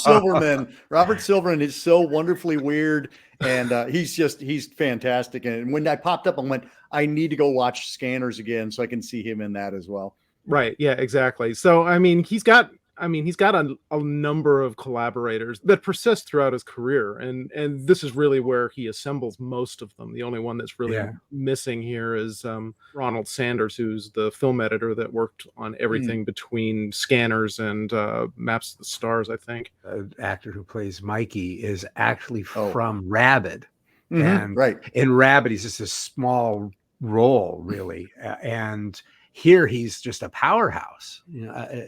Silverman is so wonderfully weird, and he's fantastic. And when I popped up, I went, I need to go watch Scanners again so I can see him in that as well. Right. Yeah. Exactly. So I mean, he's got a number of collaborators that persist throughout his career. And this is really where he assembles most of them. The only one that's really missing here is Ronald Sanders, who's the film editor that worked on everything between Scanners and Maps to the Stars, I think. The actor who plays Mikey is actually from Rabid. And in Rabid, he's just a small role, really. And here he's just a powerhouse.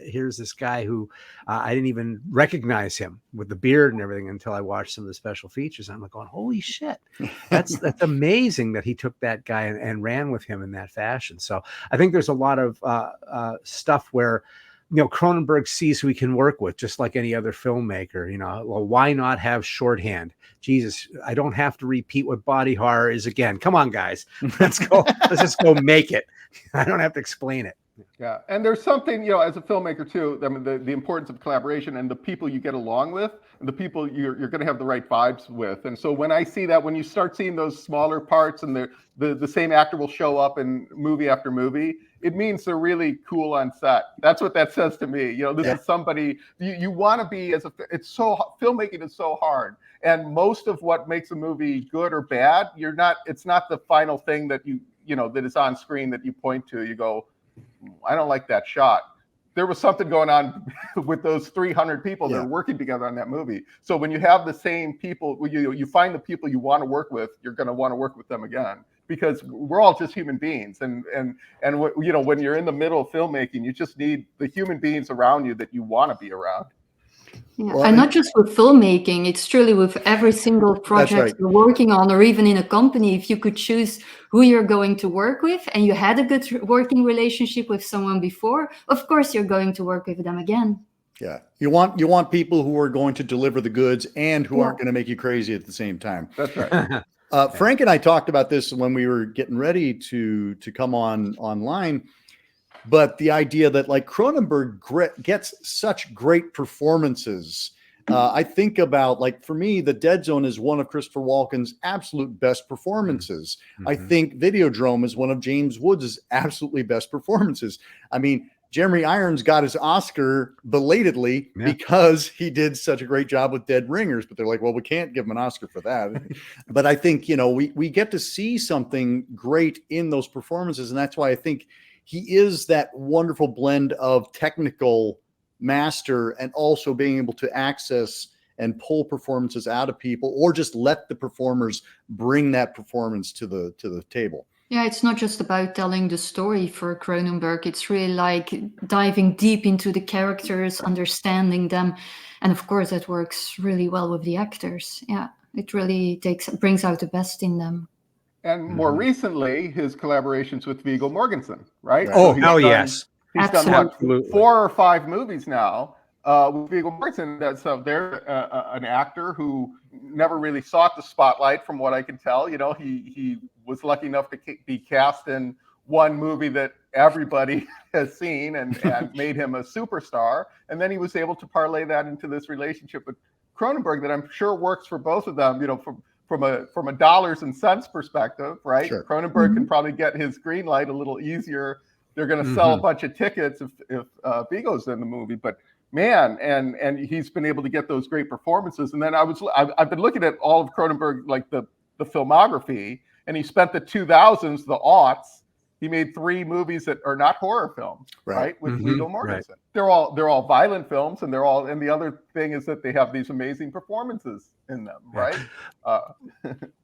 Here's this guy who I didn't even recognize him with the beard and everything until I watched some of the special features. I'm like going, holy shit, that's amazing that he took that guy and ran with him in that fashion. So I think there's a lot of stuff where Cronenberg sees who he can work with, just like any other filmmaker. Well, why not have shorthand? Jesus, I don't have to repeat what body horror is again. Come on, guys, let's go. Let's just go make it. I don't have to explain it. Yeah, and there's something, as a filmmaker too, I mean, the importance of collaboration and the people you get along with, and the people you're going to have the right vibes with. And so when I see that, when you start seeing those smaller parts and the same actor will show up in movie after movie, it means they're really cool on set. That's what that says to me. This is somebody you want to be filmmaking is so hard. And most of what makes a movie good or bad, it's not the final thing that that is on screen that you point to. You go, I don't like that shot. There was something going on with those 300 people that are working together on that movie. So when you have the same people, you find the people you want to work with, you're going to want to work with them again, because we're all just human beings. And when you're in the middle of filmmaking, you just need the human beings around you that you want to be around. Yeah. Well, And not just with filmmaking, it's truly with every single project right. you're working on, or even in a company. If you could choose who you're going to work with and you had a good working relationship with someone before, of course you're going to work with them again. Yeah. You want people who are going to deliver the goods and who Yeah. aren't going to make you crazy at the same time. That's right. Frank and I talked about this when we were getting ready to come online, but the idea that like Cronenberg gets such great performances. I think about, like, for me, The Dead Zone is one of Christopher Walken's absolute best performances. I think Videodrome is one of James Woods' absolutely best performances. I mean, Jeremy Irons got his Oscar belatedly because he did such a great job with Dead Ringers, but they're like, well, we can't give him an Oscar for that. But I think, we get to see something great in those performances. And that's why I think he is that wonderful blend of technical master and also being able to access and pull performances out of people, or just let the performers bring that performance to the table. Yeah, it's not just about telling the story for Cronenberg. It's really like diving deep into the characters, understanding them. And of course, that works really well with the actors. Yeah, it really brings out the best in them. And more recently, his collaborations with Viggo Mortensen, right? Oh, he's hell done- yes. He's done Absolutely. 4 or 5 movies now with Viggo Mortensen. They're an actor who never really sought the spotlight, from what I can tell. He was lucky enough to be cast in one movie that everybody has seen and made him a superstar. And then he was able to parlay that into this relationship with Cronenberg that I'm sure works for both of them, from a dollars and cents perspective, right? Sure. Cronenberg can probably get his green light a little easier. They're going to sell a bunch of tickets if Viggo's in the movie, but man, and he's been able to get those great performances. And then I've been looking at all of Cronenberg, like the filmography, and he spent the 2000s, the aughts. He made 3 movies that are not horror films, right? With Viggo Mortensen. Right. They're all violent films, and and the other thing is that they have these amazing performances in them, right?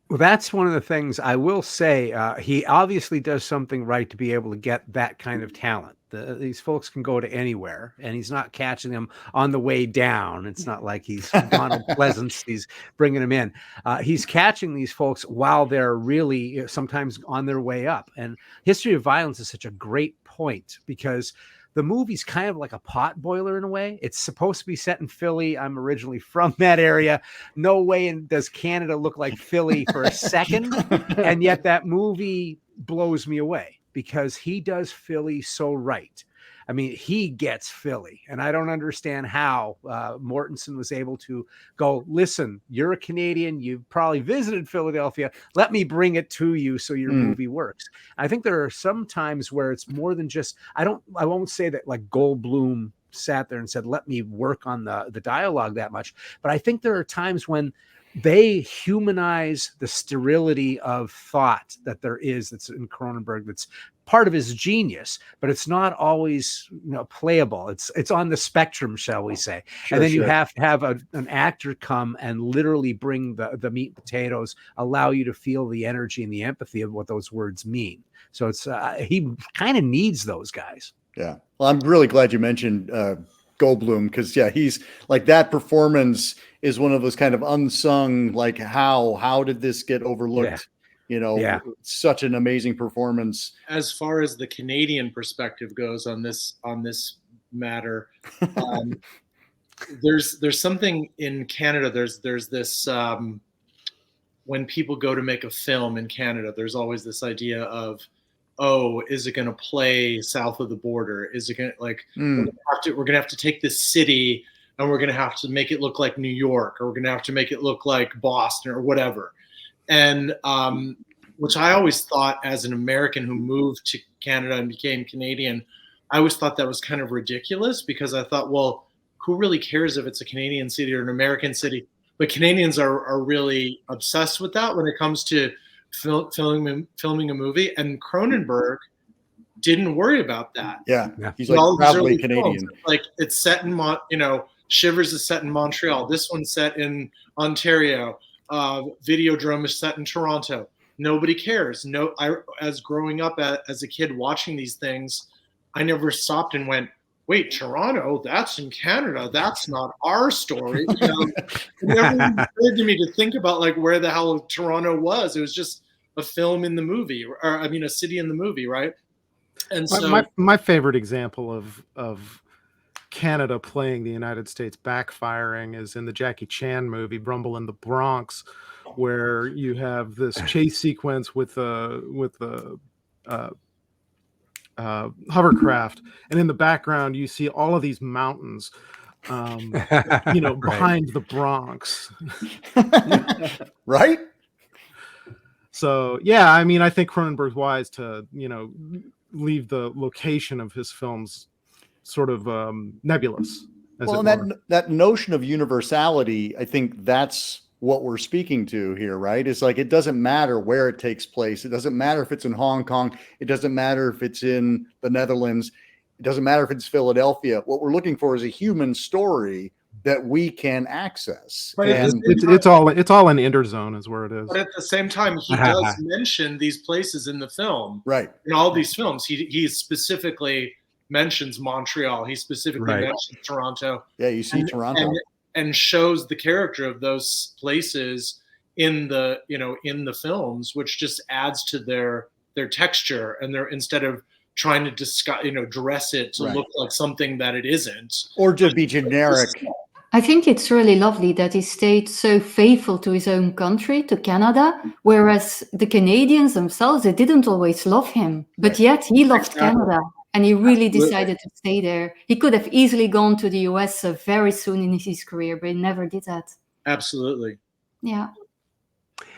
Well, that's one of the things I will say. He obviously does something right to be able to get that kind of talent. These folks can go to anywhere, and he's not catching them on the way down. It's not like he's Donald Pleasance. He's bringing them in. He's catching these folks while they're really sometimes on their way up. And History of Violence is such a great point, because the movie's kind of like a pot boiler in a way. It's supposed to be set in Philly. I'm originally from that area. No way does Canada look like Philly for a second. And yet that movie blows me away, because he does Philly so right. I mean, he gets Philly, and I don't understand how Mortensen was able to go, listen, you're a Canadian, you've probably visited Philadelphia, let me bring it to you so your movie works. I think there are some times where it's more than just, I won't say that like Goldblum sat there and said, let me work on the dialogue that much, but I think there are times when they humanize the sterility of thought that's in Cronenberg, that's part of his genius, but it's not always playable. It's on the spectrum, shall we say. Sure, and then you have to have an actor come and literally bring the meat and potatoes, allow you to feel the energy and the empathy of what those words mean. So it's he kind of needs those guys. Yeah. Well, I'm really glad you mentioned Goldblum, because he's like, that performance is one of those kind of unsung, like, how did this get overlooked? Such an amazing performance. As far as the Canadian perspective goes on this matter, there's something in Canada. There's this when people go to make a film in Canada, there's always this idea of, oh, is it going to play south of the border? Is it going to, like, we're going to have to take this city and we're going to have to make it look like New York, or we're going to have to make it look like Boston or whatever. And which I always thought, as an American who moved to Canada and became Canadian, I always thought that was kind of ridiculous, because I thought, well, who really cares if it's a Canadian city or an American city? But Canadians are really obsessed with that when it comes to filming a movie. And Cronenberg didn't worry about that. Yeah. He's like proudly Canadian. Films, like, it's set in Shivers is set in Montreal. This one's set in Ontario. Videodrome is set in Toronto. Nobody cares. As growing up as a kid watching these things, I never stopped and went, wait, Toronto, that's in Canada. That's not our story. You know, it never even occurred to me to think about like where the hell Toronto was. It was just a film in the movie, or I mean, a city in the movie, right? And so my favorite example of Canada playing the United States backfiring is in the Jackie Chan movie Rumble in the Bronx, where you have this chase sequence with the hovercraft, and in the background you see all of these mountains, you know, behind the Bronx. Right? So yeah, I mean, I think Cronenberg's wise to, you know, leave the location of his films sort of nebulous. Well, and that notion of universality, I think that's what we're speaking to here, right? It's like, it doesn't matter where it takes place. It doesn't matter if it's in Hong Kong. It doesn't matter if it's in the Netherlands. It doesn't matter if it's Philadelphia. What we're looking for is a human story that we can access. But and it's all in Interzone is where it is. But at the same time, he does mention these places in the film. Right. In all these films, he specifically mentions Montreal. He specifically mentions Toronto. Yeah, you see Toronto. And shows the character of those places in the, you know, in the films, which just adds to their texture, and they're, instead of trying to discuss, you know, dress it to look like something that it isn't, or to be generic. I think it's really lovely that he stayed so faithful to his own country, to Canada, whereas the Canadians themselves, they didn't always love him, but yet he loved Canada. And he really decided to stay there. He could have easily gone to the US very soon in his career, but he never did that. Absolutely. Yeah.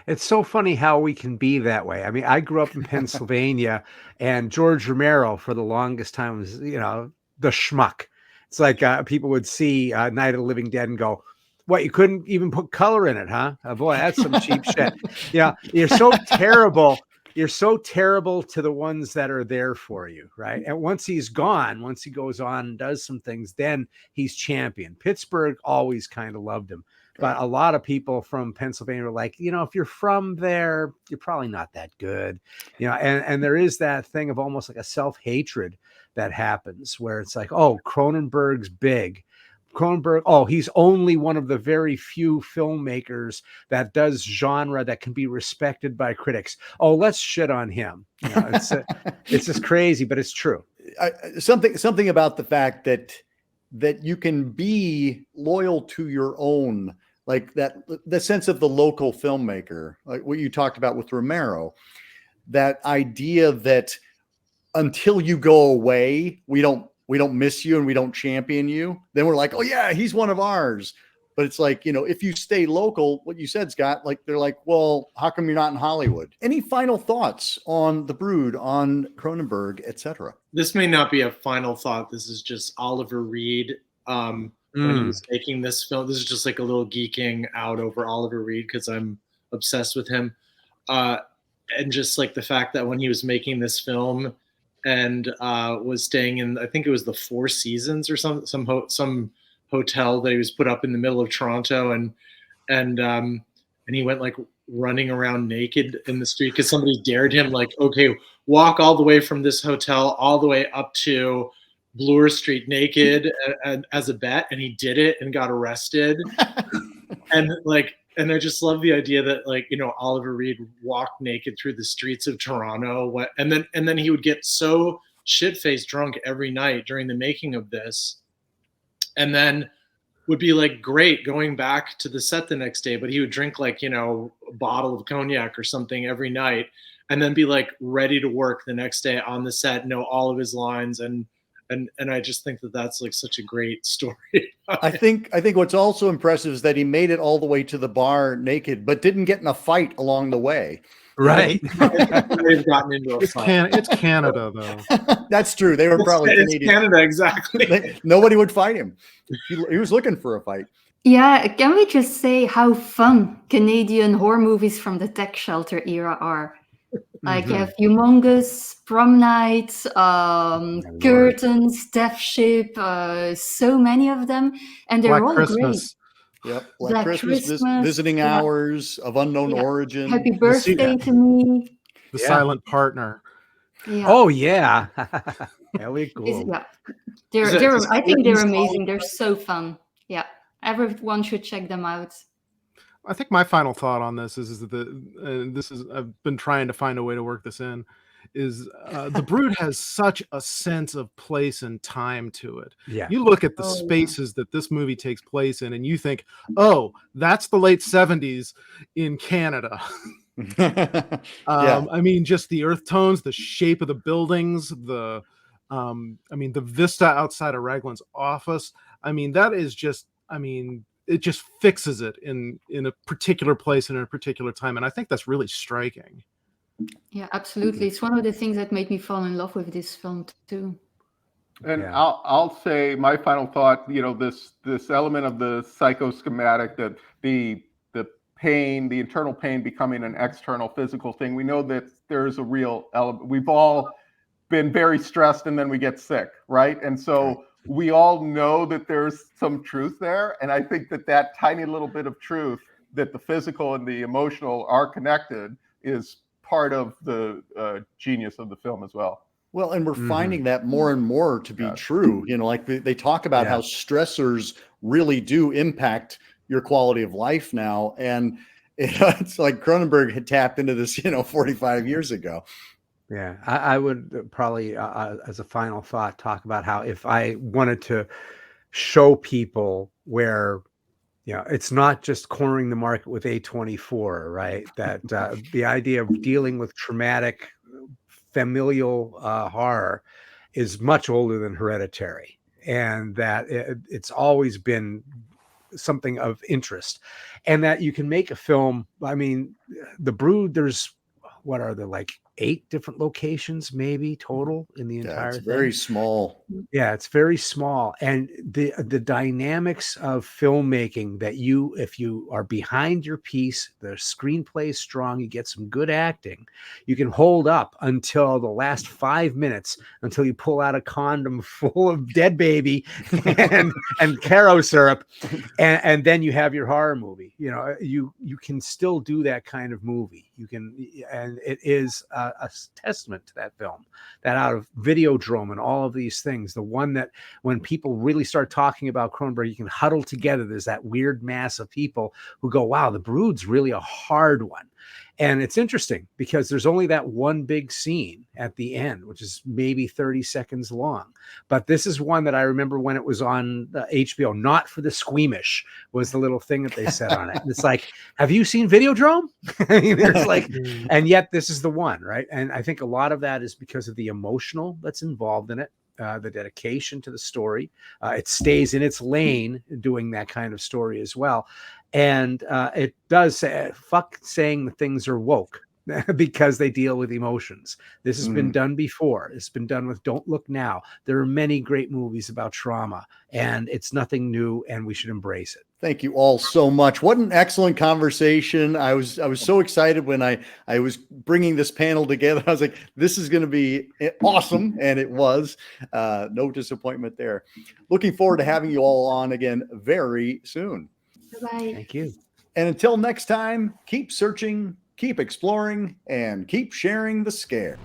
It's so funny how we can be that way. I mean, I grew up in Pennsylvania, and George Romero for the longest time was, you know, the schmuck. It's like people would see Night of the Living Dead and go, what, you couldn't even put color in it, huh? Oh, boy, that's some cheap shit. Yeah, you're so terrible. You're so terrible to the ones that are there for you, right? And once he's gone, once he goes on and does some things, then he's champion. Pittsburgh always kind of loved him. But a lot of people from Pennsylvania are like, you know, if you're from there, you're probably not that good. You know, and there is that thing of almost like a self-hatred that happens where it's like, oh, Cronenberg's big. Cronenberg, oh, he's only one of the very few filmmakers that does genre that can be respected by critics. Oh, let's shit on him. You know, it's just crazy, but it's true. Something about the fact that you can be loyal to your own, like that, the sense of the local filmmaker, like what you talked about with Romero, that idea that until you go away, we don't miss you and we don't champion you. Then we're like, oh yeah, he's one of ours. But it's like, you know, if you stay local, what you said, Scott, like they're like, well, how come you're not in Hollywood? Any final thoughts on The Brood, on Cronenberg, etc.? This may not be a final thought. This is just Oliver Reed. When he was making this film, this is just like a little geeking out over Oliver Reed because I'm obsessed with him. And just like the fact that when he was making this film and was staying in, I think it was the Four Seasons or some hotel that he was put up in the middle of Toronto, and he went like running around naked in the street because somebody dared him, like, okay, walk all the way from this hotel all the way up to Bloor Street naked as a bet, and he did it and got arrested. And I just love the idea that, like, you know, Oliver Reed walked naked through the streets of Toronto, and then he would get so shit-faced drunk every night during the making of this, and then would be like great going back to the set the next day, but he would drink like, you know, a bottle of cognac or something every night, and then be like ready to work the next day on the set, know all of his lines, and I just think that that's like such a great story. I think what's also impressive is that he made it all the way to the bar naked, but didn't get in a fight along the way. Right. They've gotten into a fight. It's Canada, though. That's true. They were probably Canadian. It's Canada, exactly. Nobody would fight him. He was looking for a fight. Yeah, can we just say how fun Canadian horror movies from the tech shelter era are? Like you have Humongous, Prom Night, Curtains, Death Ship, so many of them, and they're all Christmas. great. Yep, Black Christmas, Visiting Hours, Of Unknown Origin. Happy Birthday to Me. The Silent Partner. Yeah. Oh yeah, Elliot Is- Gould. yeah. Is it- They're, is I think they're Courtney's amazing. song- They're so fun. Yeah. Everyone should check them out. I think my final thought on this is that this is I've been trying to find a way to work this in. Is the Brood has such a sense of place and time to it. Yeah. You look at the Oh, yeah. spaces that this movie takes place in, and you think, "Oh, that's the late '70s in Canada." Yeah. I mean, just the earth tones, the shape of the buildings, the vista outside of Raglan's office. I mean, that is just, it just fixes it in a particular place and in a particular time. And I think that's really striking. Yeah, absolutely. It's one of the things that made me fall in love with this film too. And Yeah. I'll say my final thought, this element of the psychoschematic, that the pain, the internal pain becoming an external physical thing. We know that there's a real element. We've all been very stressed and then we get sick, right? And so we all know that there's some truth there. And I think that tiny little bit of truth, that the physical and the emotional are connected, is part of the genius of the film as well. Well, and we're finding that more and more to be true. Like they talk about how stressors really do impact your quality of life now. And it's like Cronenberg had tapped into this, 45 years ago. Yeah, I would probably, as a final thought, talk about how if I wanted to show people where, it's not just cornering the market with A24, right? That the idea of dealing with traumatic familial horror is much older than Hereditary, and that it's always been something of interest, and that you can make a film. I mean, The Brood, there's, what are there, like 8 different locations maybe total in the entire It's thing? very small. Yeah, it's very small. And the dynamics of filmmaking, that if you are behind your piece, the screenplay is strong, you get some good acting, you can hold up until the last 5 minutes, until you pull out a condom full of dead baby and Caro syrup, and then you have your horror movie. You can still do that kind of movie. You can, and it is a testament to that film, that out of Videodrome and all of these things, the one that when people really start talking about Cronenberg, you can huddle together. There's that weird mass of people who go, wow, The Brood's really a hard one. And it's interesting because there's only that one big scene at the end, which is maybe 30 seconds long. But this is one that I remember when it was on HBO, Not for the Squeamish was the little thing that they said on it. And it's like, have you seen Videodrome? I mean, there's like, and yet this is the one, right? And I think a lot of that is because of the emotional that's involved in it. The dedication to the story. It stays in its lane doing that kind of story as well. And it does say, fuck saying that things are woke, because they deal with emotions. This has been done before. It's been done with Don't Look Now. There are many great movies about trauma, and it's nothing new, and we should embrace it. Thank you all so much. What an excellent conversation. I was so excited when I was bringing this panel together. I was like, this is going to be awesome. And it was. No disappointment there. Looking forward to having you all on again very soon. Bye-bye. Thank you. And until next time, keep searching, keep exploring, and keep sharing the scare.